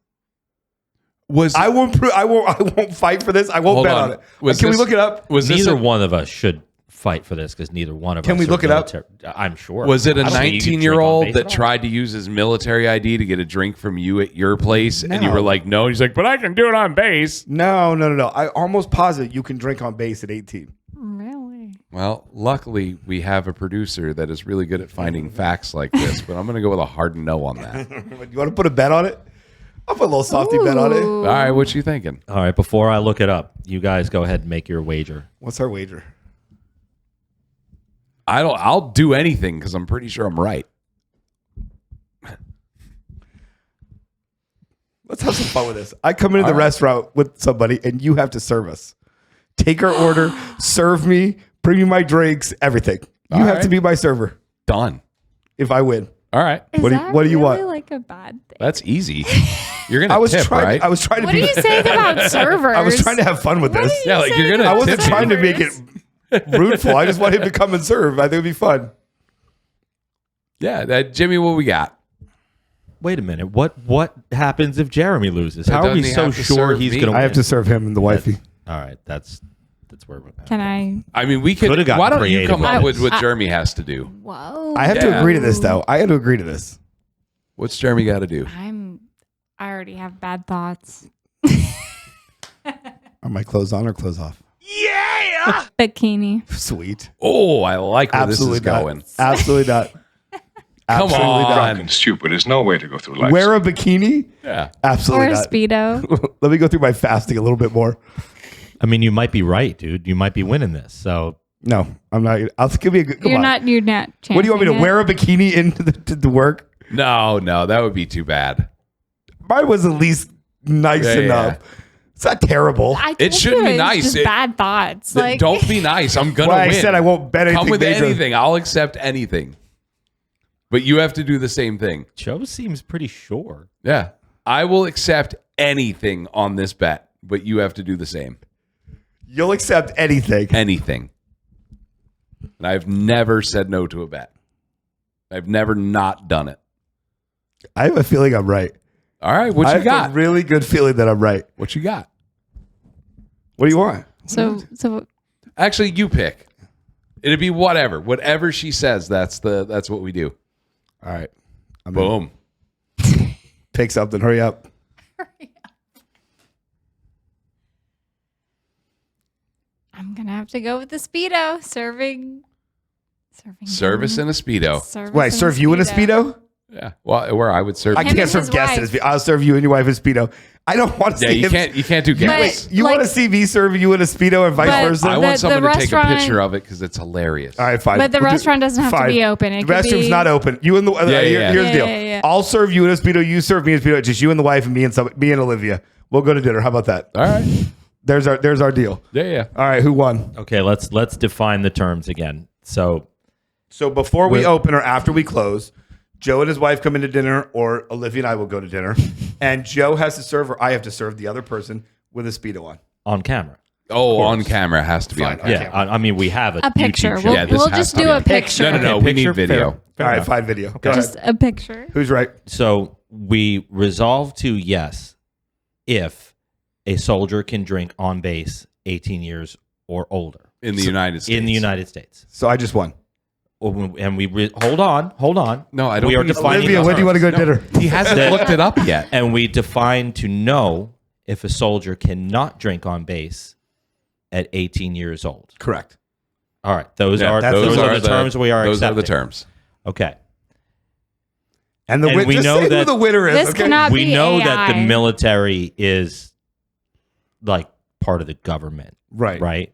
Speaker 1: Was
Speaker 4: I won't fight for this. I won't
Speaker 1: Hold
Speaker 4: bet
Speaker 1: on.
Speaker 4: on it.
Speaker 1: Was
Speaker 4: Can we
Speaker 1: this-
Speaker 4: look it up?
Speaker 1: was this
Speaker 5: Neither
Speaker 1: a-
Speaker 5: one of us should fight for this because neither one of
Speaker 4: Can
Speaker 5: us
Speaker 4: we
Speaker 5: are
Speaker 4: look it up?
Speaker 5: military. I'm sure.
Speaker 1: Was it a
Speaker 5: I don't think you can drink on
Speaker 1: 19-year-old
Speaker 5: base
Speaker 1: that
Speaker 5: at all.
Speaker 1: tried to use his military ID to get a drink from you at your place, and you
Speaker 4: No.
Speaker 1: were like, "No"? He's like, "But I can do it on base."
Speaker 4: No. I almost positive you can drink on base at 18.
Speaker 6: really?
Speaker 1: Well, luckily we have a producer that is really good at finding facts like this, but I'm going to go with a hard no on that.
Speaker 4: You want to put a bet on it? I'll put a little softy bet on it.
Speaker 1: All right, what you thinking?
Speaker 5: All right, before I look it up, you guys go ahead and make your wager.
Speaker 4: What's our wager?
Speaker 1: I'll do anything because I'm pretty sure I'm right.
Speaker 4: Let's have some fun with this. I come into the restaurant with somebody and you have to serve us. Take our order, serve me, bring me my drinks, everything. You
Speaker 1: All
Speaker 4: have to
Speaker 1: right.
Speaker 4: be my server
Speaker 1: Done.
Speaker 4: if I win.
Speaker 1: All right.
Speaker 6: Is
Speaker 4: What do you-
Speaker 6: that
Speaker 4: what do you
Speaker 6: really
Speaker 4: want?
Speaker 6: like a bad thing?
Speaker 1: That's easy. You're gonna
Speaker 4: I was
Speaker 1: tip,
Speaker 4: trying.
Speaker 1: right?
Speaker 4: I was trying to
Speaker 6: What
Speaker 4: be.
Speaker 6: are you saying about servers?
Speaker 4: I was trying to have fun with
Speaker 6: What
Speaker 4: this.
Speaker 6: are you
Speaker 1: Yeah, like, you're
Speaker 6: saying
Speaker 1: gonna
Speaker 4: I
Speaker 6: about
Speaker 4: wasn't
Speaker 1: tip
Speaker 4: trying to make
Speaker 6: servers?
Speaker 4: it rueful. I just want him to come and serve. I think it'd be fun.
Speaker 1: Yeah, Jimmy, what we got?
Speaker 5: Wait a minute. What happens if Jeremy loses? How are
Speaker 1: Doesn't
Speaker 5: we
Speaker 1: he
Speaker 5: so
Speaker 1: have to
Speaker 5: sure
Speaker 1: serve
Speaker 5: he's
Speaker 1: me?
Speaker 5: going to win?
Speaker 4: I have to serve him and the wifey.
Speaker 5: All right, that's where we're at.
Speaker 6: Can I?
Speaker 1: I mean, we could.
Speaker 5: Coulda gotten
Speaker 1: Why don't you
Speaker 5: creative
Speaker 1: come
Speaker 5: with
Speaker 1: up with
Speaker 5: this.
Speaker 1: what Jeremy has to do?
Speaker 6: Whoa.
Speaker 4: I have to
Speaker 1: Yeah.
Speaker 4: agree to this, though. I had to agree to this.
Speaker 1: What's Jeremy got to do?
Speaker 6: I already have bad thoughts.
Speaker 4: Are my clothes on or clothes off?
Speaker 6: Bikini.
Speaker 4: Sweet.
Speaker 1: Oh, I like where
Speaker 4: Absolutely
Speaker 1: this is going.
Speaker 4: not. Absolutely not.
Speaker 1: Come
Speaker 4: Absolutely
Speaker 1: on.
Speaker 4: not.
Speaker 7: Stupid is no way to go through life.
Speaker 4: Wear a bikini?
Speaker 1: Yeah.
Speaker 6: Or
Speaker 4: Absolutely
Speaker 6: a
Speaker 4: not.
Speaker 6: Speedo.
Speaker 4: Let me go through my fasting a little bit more.
Speaker 5: I mean, you might be right, dude. You might be winning this. So
Speaker 4: No, I'm not. I'll give me a good. Come
Speaker 6: You're
Speaker 4: on.
Speaker 6: not
Speaker 4: What do you want me to
Speaker 6: chancing it?
Speaker 4: wear a bikini into the work?
Speaker 1: No, that would be too bad.
Speaker 4: Mine was at least nice
Speaker 1: Yeah,
Speaker 4: enough.
Speaker 1: yeah.
Speaker 4: It's not terrible.
Speaker 6: I
Speaker 1: It
Speaker 6: told
Speaker 1: shouldn't
Speaker 6: you
Speaker 1: be
Speaker 6: it's
Speaker 1: nice.
Speaker 6: Just
Speaker 1: It-
Speaker 6: bad thoughts. Like,
Speaker 1: Don't be nice. I'm gonna
Speaker 4: Well, I
Speaker 1: win.
Speaker 4: said I won't bet anything
Speaker 1: Come with
Speaker 4: major.
Speaker 1: anything. I'll accept anything. But you have to do the same thing.
Speaker 5: Joe seems pretty sure.
Speaker 1: Yeah. I will accept anything on this bet, but you have to do the same.
Speaker 4: You'll accept anything.
Speaker 1: Anything. And I've never said no to a bet. I've never not done it.
Speaker 4: I have a feeling I'm right.
Speaker 1: All right, what
Speaker 4: I
Speaker 1: you
Speaker 4: have
Speaker 1: got?
Speaker 4: a really good feeling that I'm right.
Speaker 1: What you got?
Speaker 4: What do you want?
Speaker 6: so
Speaker 1: Actually, you pick. It'd be whatever. Whatever she says, that's what we do.
Speaker 4: All right. I'm in.
Speaker 1: Boom.
Speaker 4: Pick something. Hurry up.
Speaker 6: I'm gonna have to go with the Speedo. Serving.
Speaker 1: Service in a Speedo.
Speaker 6: Service
Speaker 4: Wait, serve you in a Speedo?
Speaker 1: Yeah. Well, where I would serve.
Speaker 4: I
Speaker 6: Him
Speaker 4: can't
Speaker 6: and
Speaker 4: serve
Speaker 6: his
Speaker 4: guests in a
Speaker 6: wife.
Speaker 4: Speedo. I'll serve you and your wife in a Speedo. I don't want to
Speaker 1: Yeah,
Speaker 4: see
Speaker 1: you
Speaker 4: him.
Speaker 1: can't do guests.
Speaker 6: But-
Speaker 4: You
Speaker 6: like-
Speaker 4: want to see me serve you in a Speedo and vice
Speaker 6: But-
Speaker 4: versa?
Speaker 1: I
Speaker 6: The-
Speaker 1: want someone
Speaker 6: the
Speaker 1: to take a
Speaker 6: restaurant-
Speaker 1: picture of it because it's hilarious.
Speaker 4: All right, fine.
Speaker 6: But the
Speaker 4: We'll do-
Speaker 6: restaurant doesn't have to
Speaker 4: fine.
Speaker 6: be open. It
Speaker 4: The
Speaker 6: could
Speaker 4: restroom's
Speaker 6: be-
Speaker 4: not open. You and the
Speaker 1: Yeah, yeah.
Speaker 4: here's the deal.
Speaker 6: Yeah.
Speaker 4: I'll serve you in a Speedo. You serve me in a Speedo. It's just you and the wife and me and Olivia. We'll go to dinner. How about that?
Speaker 1: All right.
Speaker 4: There's our deal.
Speaker 1: Yeah.
Speaker 4: All right, who won?
Speaker 5: Okay, let's define the terms again. So
Speaker 4: So before we open or after we close, Joe and his wife come into dinner, or Olivia and I will go to dinner, and Joe has to serve, or I have to serve the other person with a Speedo on.
Speaker 5: on camera.
Speaker 1: Oh, on camera has to be on
Speaker 4: Fine.
Speaker 1: camera.
Speaker 5: Yeah, I mean we have
Speaker 6: A picture.
Speaker 5: YouTube
Speaker 6: We'll,
Speaker 5: show.
Speaker 1: Yeah, this
Speaker 6: we'll
Speaker 1: has
Speaker 6: just
Speaker 1: to
Speaker 6: do
Speaker 1: be
Speaker 6: a
Speaker 1: a
Speaker 6: picture.
Speaker 1: No,
Speaker 5: Okay,
Speaker 1: we need
Speaker 5: picture,
Speaker 1: video.
Speaker 5: fair
Speaker 4: All right,
Speaker 5: enough.
Speaker 4: fine video. Go
Speaker 6: Just
Speaker 4: ahead.
Speaker 6: a picture.
Speaker 4: Who's right?
Speaker 5: So we resolve to yes if a soldier can drink on base 18 years or older
Speaker 1: In the United States.
Speaker 5: in the United States.
Speaker 4: So I just won.
Speaker 5: And hold on.
Speaker 1: No, I don't
Speaker 5: We are
Speaker 1: think he's-
Speaker 5: defining
Speaker 4: Olivia,
Speaker 5: the
Speaker 4: when do you want to
Speaker 5: terms.
Speaker 4: go to dinner?
Speaker 1: He hasn't looked it up yet.
Speaker 5: And we define to know if a soldier cannot drink on base at 18 years old.
Speaker 4: Correct.
Speaker 5: All right, those
Speaker 1: Yeah,
Speaker 5: are the terms we are
Speaker 1: Those
Speaker 5: accepting.
Speaker 1: are the terms.
Speaker 5: Okay.
Speaker 4: And
Speaker 5: And we
Speaker 4: just
Speaker 5: know
Speaker 4: say
Speaker 5: that-
Speaker 4: who the winner is.
Speaker 6: This
Speaker 4: okay?
Speaker 6: cannot
Speaker 5: We
Speaker 6: be
Speaker 5: know
Speaker 6: AI.
Speaker 5: that the military is like part of the government,
Speaker 4: Right.
Speaker 5: right?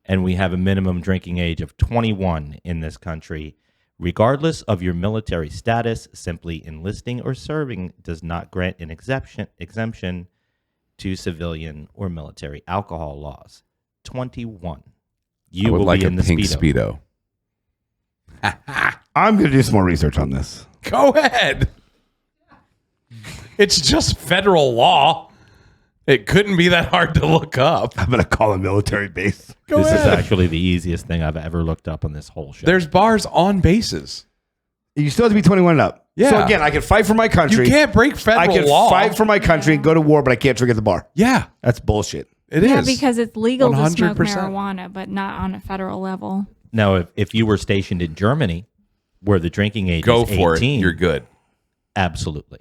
Speaker 5: And we have a minimum drinking age of 21 in this country. Regardless of your military status, simply enlisting or serving does not grant an exemption to civilian or military alcohol laws. 21. You
Speaker 1: I would
Speaker 5: will
Speaker 1: like
Speaker 5: be
Speaker 1: a
Speaker 5: in the
Speaker 1: pink
Speaker 5: Speedo.
Speaker 4: I'm going to do some more research on this.
Speaker 1: Go ahead. It's just federal law. It couldn't be that hard to look up.
Speaker 4: I'm going to call a military base.
Speaker 5: This is actually the easiest thing I've ever looked up on this whole show.
Speaker 1: There's bars on bases.
Speaker 4: You still have to be 21 and up.
Speaker 1: Yeah.
Speaker 4: So again, I can fight for my country.
Speaker 1: You can't break
Speaker 4: I
Speaker 1: federal
Speaker 4: can
Speaker 1: law.
Speaker 4: fight for my country and go to war, but I can't drink at the bar.
Speaker 1: Yeah,
Speaker 4: That's bullshit.
Speaker 1: it is.
Speaker 6: Yeah, because it's legal to smoke
Speaker 1: 100%.
Speaker 6: marijuana, but not on a federal level.
Speaker 5: Now, if you were stationed in Germany, where the drinking age
Speaker 1: Go
Speaker 5: is
Speaker 1: for
Speaker 5: 18,
Speaker 1: it. You're good.
Speaker 5: absolutely.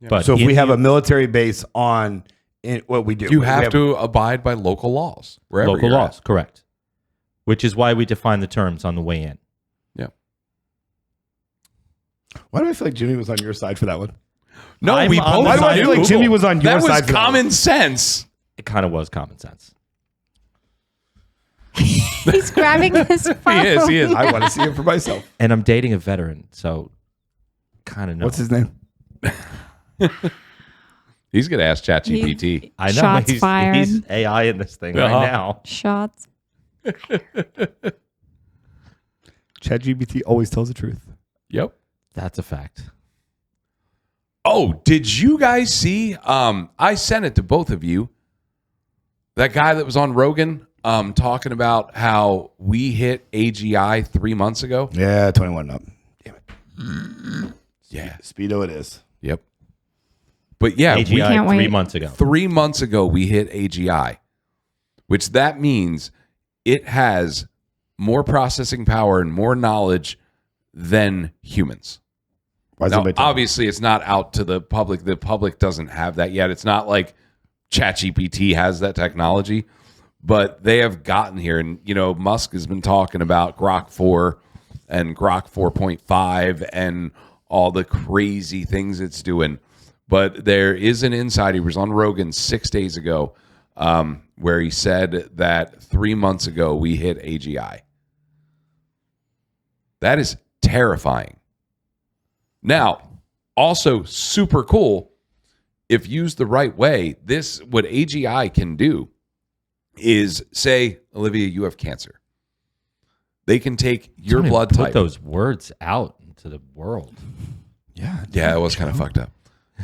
Speaker 5: But
Speaker 4: So if
Speaker 5: in
Speaker 4: we have
Speaker 5: the
Speaker 4: a military base on in what we do,
Speaker 1: You
Speaker 4: we
Speaker 1: have to abide by local laws. Wherever
Speaker 5: local
Speaker 1: you're
Speaker 5: laws,
Speaker 1: at.
Speaker 5: correct. Which is why we define the terms on the way in.
Speaker 1: Yeah.
Speaker 4: Why do I feel like Jimmy was on your side for that one?
Speaker 1: No,
Speaker 5: I'm
Speaker 1: we
Speaker 5: on
Speaker 1: both
Speaker 5: the
Speaker 4: Why do I
Speaker 5: side
Speaker 4: feel
Speaker 5: of
Speaker 4: like Jimmy was on your
Speaker 1: That
Speaker 4: side
Speaker 1: was
Speaker 4: for that
Speaker 1: common sense.
Speaker 5: It kind of was common sense.
Speaker 6: He's grabbing his phone.
Speaker 1: He is.
Speaker 4: one? I want to see him for myself.
Speaker 5: And I'm dating a veteran, so kind of know.
Speaker 4: What's his name?
Speaker 1: He's gonna ask ChatGPT.
Speaker 5: I know
Speaker 6: Shots fired.
Speaker 5: he's AI in this thing
Speaker 1: Uh-huh.
Speaker 5: right now.
Speaker 6: Shots.
Speaker 4: ChatGPT always tells the truth.
Speaker 1: Yep.
Speaker 5: That's a fact.
Speaker 1: Oh, did you guys see? I sent it to both of you. That guy that was on Rogan talking about how we hit AGI 3 months ago.
Speaker 4: Yeah, 21 up. Damn it.
Speaker 1: Yeah.
Speaker 4: Speedo it is.
Speaker 1: Yep. But yeah,
Speaker 5: AGI
Speaker 1: we,
Speaker 6: can't
Speaker 5: 3
Speaker 6: wait.
Speaker 5: months ago.
Speaker 1: 3 months ago we hit AGI, which that means it has more processing power and more knowledge than humans.
Speaker 4: Why is
Speaker 1: Now,
Speaker 4: anybody talking?
Speaker 1: obviously, it's not out to the public. The public doesn't have that yet. It's not like ChatGPT has that technology, but they have gotten here. And, you know, Musk has been talking about Grok 4 and Grok 4.5 and all the crazy things it's doing. But there is an insider. He was on Rogan 6 days ago where he said that 3 months ago we hit AGI. That is terrifying. Now, also super cool, if used the right way, this, what AGI can do is say, Olivia, you have cancer. They can take your
Speaker 5: Don't even
Speaker 1: blood
Speaker 5: put
Speaker 1: type.
Speaker 5: those words out into the world.
Speaker 4: Yeah.
Speaker 1: Yeah, it was kind of fucked up.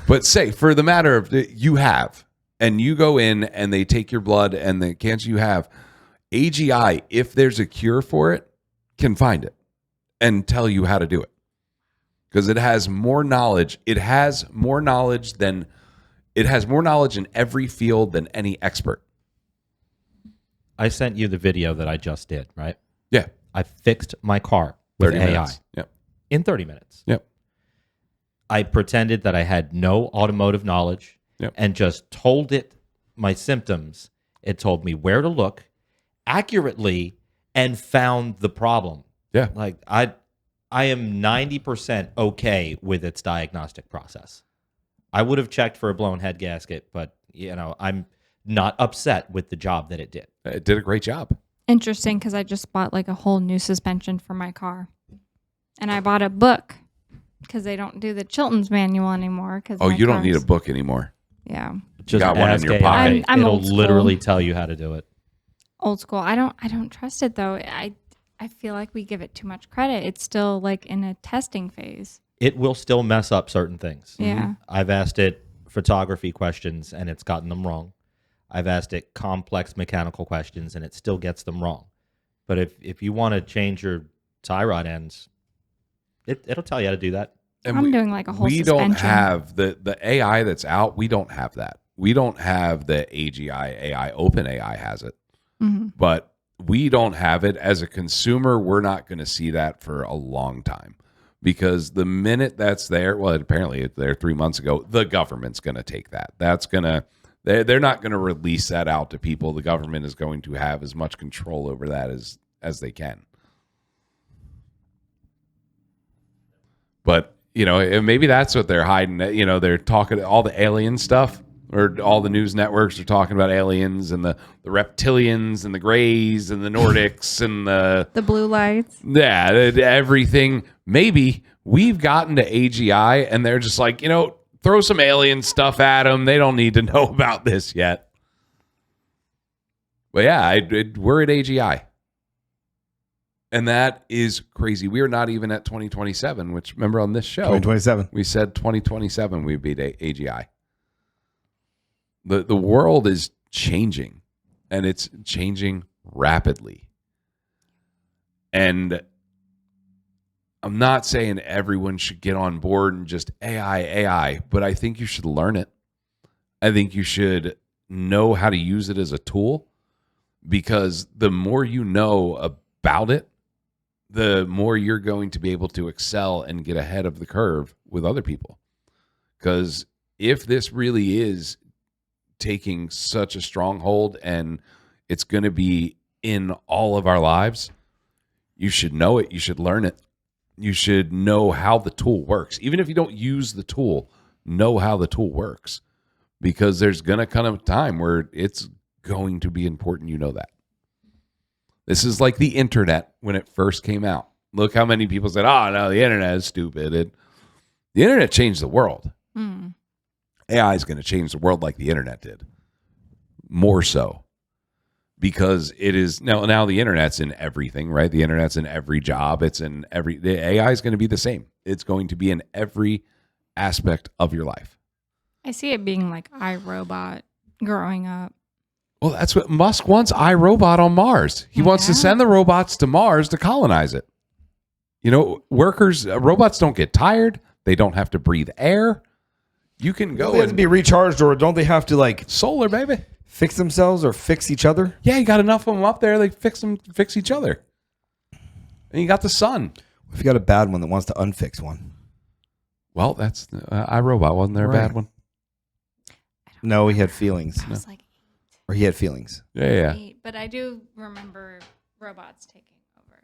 Speaker 1: But say, for the matter of you have, and you go in and they take your blood and the cancer you have, AGI, if there's a cure for it, can find it and tell you how to do it. Because it has more knowledge. It has more knowledge in every field than any expert.
Speaker 5: I sent you the video that I just did, right?
Speaker 1: Yeah.
Speaker 5: I fixed my car with
Speaker 1: 30
Speaker 5: AI
Speaker 1: minutes. Yep.
Speaker 5: in 30 minutes.
Speaker 1: Yep.
Speaker 5: I pretended that I had no automotive knowledge
Speaker 1: Yep.
Speaker 5: and just told it my symptoms. It told me where to look accurately and found the problem.
Speaker 1: Yeah.
Speaker 5: Like I am 90% okay with its diagnostic process. I would have checked for a blown head gasket, but I'm not upset with the job that it did.
Speaker 1: It did a great job.
Speaker 6: Interesting, because I just bought like a whole new suspension for my car, and I bought a book because they don't do the Chilton's manual anymore. Because
Speaker 1: Oh, you don't need a book anymore.
Speaker 6: Yeah,
Speaker 5: Just
Speaker 1: got one in
Speaker 5: ask
Speaker 1: your
Speaker 5: AI.
Speaker 1: pocket.
Speaker 6: I'm
Speaker 5: It'll
Speaker 6: old school.
Speaker 5: literally tell you how to do it.
Speaker 6: old school. I don't trust it though. I feel like we give it too much credit. It's still like in a testing phase.
Speaker 5: It will still mess up certain things.
Speaker 6: Yeah.
Speaker 5: I've asked it photography questions and it's gotten them wrong. I've asked it complex mechanical questions and it still gets them wrong. But if you want to change your tie rod ends, it'll tell you how to do that.
Speaker 1: And
Speaker 6: I'm doing like a whole
Speaker 1: we
Speaker 6: suspension.
Speaker 1: don't have the AI that's out. We don't have that. We don't have the AGI AI. OpenAI has it.
Speaker 6: Mm-hmm.
Speaker 1: But we don't have it. As a consumer, we're not going to see that for a long time. Because the minute that's there, well, apparently it's there 3 months ago, the government's going to take that. They're not going to release that out to people. The government is going to have as much control over that as they can. But, maybe that's what they're hiding. They're talking all the alien stuff, or all the news networks are talking about aliens and the reptilians and the Greys and the Nordics and
Speaker 6: The blue lights.
Speaker 1: yeah, everything. Maybe we've gotten to AGI and they're just like, throw some alien stuff at them. They don't need to know about this yet. But yeah, we're at AGI. And that is crazy. We are not even at 2027, which remember on this show,
Speaker 4: 2027.
Speaker 1: we said 2027 we'd be at AGI. The world is changing, and it's changing rapidly. And I'm not saying everyone should get on board and just AI, but I think you should learn it. I think you should know how to use it as a tool, because the more you know about it, the more you're going to be able to excel and get ahead of the curve with other people. Because if this really is taking such a stronghold and it's going to be in all of our lives, you should know it. You should learn it. You should know how the tool works. Even if you don't use the tool, know how the tool works, because there's going to come a time where it's going to be important. You know that. This is like the internet when it first came out. Look how many people said, oh, no, the internet is stupid. The internet changed the world.
Speaker 6: Mm.
Speaker 1: AI is going to change the world like the internet did. More so. Because it is now the internet's in everything, right? The internet's in every job. It's in the AI is going to be the same. It's going to be in every aspect of your life.
Speaker 6: I see it being like iRobot growing up.
Speaker 1: Well, that's what Musk wants, iRobot on Mars. He wants to send the robots to Mars to colonize it. You know, robots don't get tired. They don't have to breathe air. You can go
Speaker 4: They have to be recharged, or don't they have to like
Speaker 1: solar, baby.
Speaker 4: fix themselves or fix each other?
Speaker 1: Yeah, you got enough of them up there. They fix each other. And you got the sun.
Speaker 4: If you got a bad one that wants to unfix one.
Speaker 1: Well, that's iRobot. Wasn't there a bad one?
Speaker 4: No, he had feelings.
Speaker 6: I was like
Speaker 4: Or he had feelings.
Speaker 1: Yeah.
Speaker 6: 8, but I do remember robots taking over.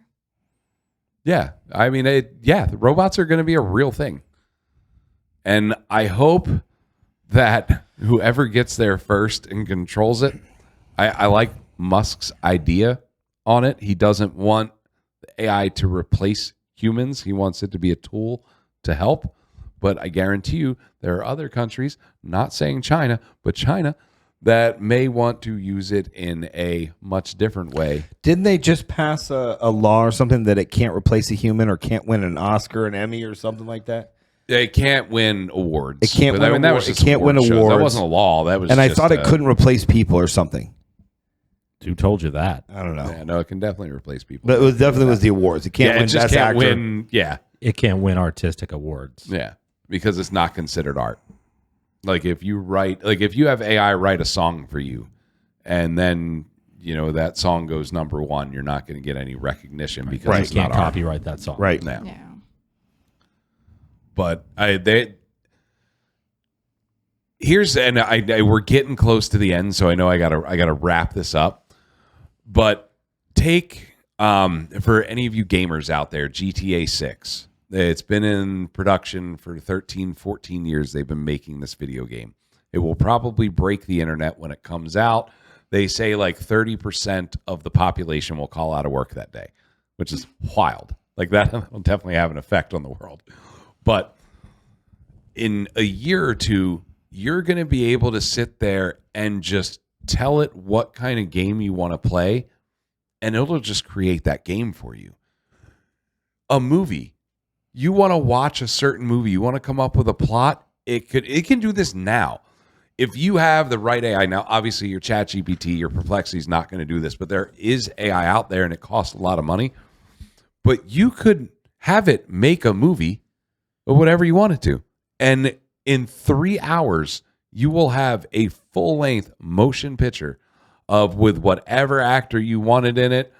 Speaker 1: Yeah. I mean, the robots are going to be a real thing. And I hope that whoever gets there first and controls it, I like Musk's idea on it. He doesn't want the AI to replace humans. He wants it to be a tool to help. But I guarantee you there are other countries, not saying China, but China, that may want to use it in a much different way.
Speaker 4: Didn't they just pass a law or something that it can't replace a human or can't win an Oscar, an Emmy, or something like that?
Speaker 1: It can't win awards.
Speaker 4: It can't win
Speaker 1: that
Speaker 4: awards.
Speaker 1: was just
Speaker 4: It can't win
Speaker 1: award shows. That
Speaker 4: awards.
Speaker 1: wasn't a law. That was
Speaker 4: And I
Speaker 1: just,
Speaker 4: thought it couldn't replace people or something.
Speaker 5: Who told you that?
Speaker 4: I don't know.
Speaker 1: Yeah, no, it can definitely replace people.
Speaker 4: But it was definitely was the awards. It can't
Speaker 1: yeah,
Speaker 4: win
Speaker 1: it just
Speaker 4: best
Speaker 1: can't
Speaker 4: actor.
Speaker 1: win. Yeah,
Speaker 5: It can't win artistic awards.
Speaker 1: yeah, because it's not considered art. Like if you have AI write a song for you, and then that song goes number 1, you're not going to get any recognition because
Speaker 5: You
Speaker 1: it's
Speaker 5: can't
Speaker 1: not art.
Speaker 5: copyright that song.
Speaker 4: Right.
Speaker 1: No.
Speaker 6: Yeah.
Speaker 1: But we're getting close to the end, so I know I gotta wrap this up. But take for any of you gamers out there, GTA 6. It's been in production for 13, 14 years. They've been making this video game. It will probably break the internet when it comes out. They say like 30% of the population will call out of work that day, which is wild. Like that will definitely have an effect on the world. But in a year or two, you're going to be able to sit there and just tell it what kind of game you want to play, and it'll just create that game for you. A movie. You want to watch a certain movie. You want to come up with a plot. It can do this now. If you have the right AI, now obviously your ChatGPT, your Perplexity is not going to do this, but there is AI out there and it costs a lot of money. But you could have it make a movie or whatever you want it to. And in 3 hours, you will have a full-length motion picture with whatever actor you wanted in it,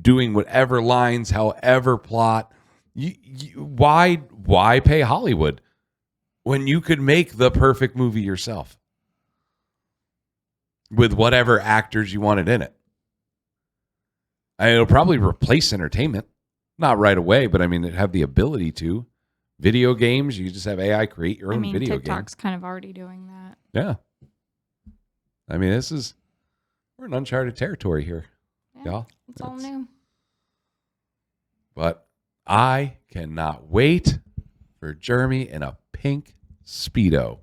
Speaker 1: doing whatever lines, however plot. Why pay Hollywood when you could make the perfect movie yourself with whatever actors you wanted in it? It'll probably replace entertainment. Not right away, but I mean, it have the ability to. Video games, you just have AI create your own video game.
Speaker 6: TikTok's kind of already doing that.
Speaker 1: Yeah. I mean, we're in uncharted territory here, y'all.
Speaker 6: It's all new.
Speaker 1: But I cannot wait for Jeremy in a pink Speedo.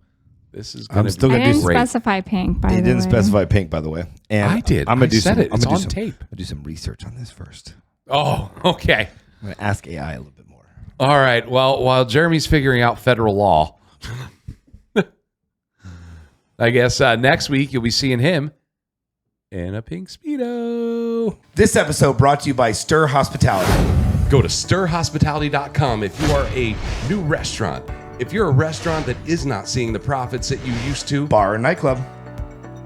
Speaker 1: This is going to be
Speaker 6: I didn't
Speaker 1: great.
Speaker 6: specify pink, by the way.
Speaker 4: He didn't specify pink, by the way. And
Speaker 1: I did.
Speaker 4: I'm gonna
Speaker 1: I
Speaker 4: do
Speaker 1: said
Speaker 4: some,
Speaker 1: it. It's on tape.
Speaker 4: I'm gonna do some research on this first.
Speaker 1: Oh, okay.
Speaker 4: I'm gonna ask AI a little bit more.
Speaker 1: All right. Well, while Jeremy's figuring out federal law, I guess next week you'll be seeing him in a pink Speedo.
Speaker 4: This episode brought to you by Stir Hospitality.
Speaker 1: Go to stirhospitality.com if you are a new restaurant. If you're a restaurant that is not seeing the profits that you used to,
Speaker 4: Bar and nightclub.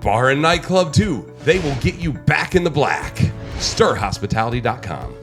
Speaker 1: bar and nightclub too, they will get you back in the black. Stirhospitality.com.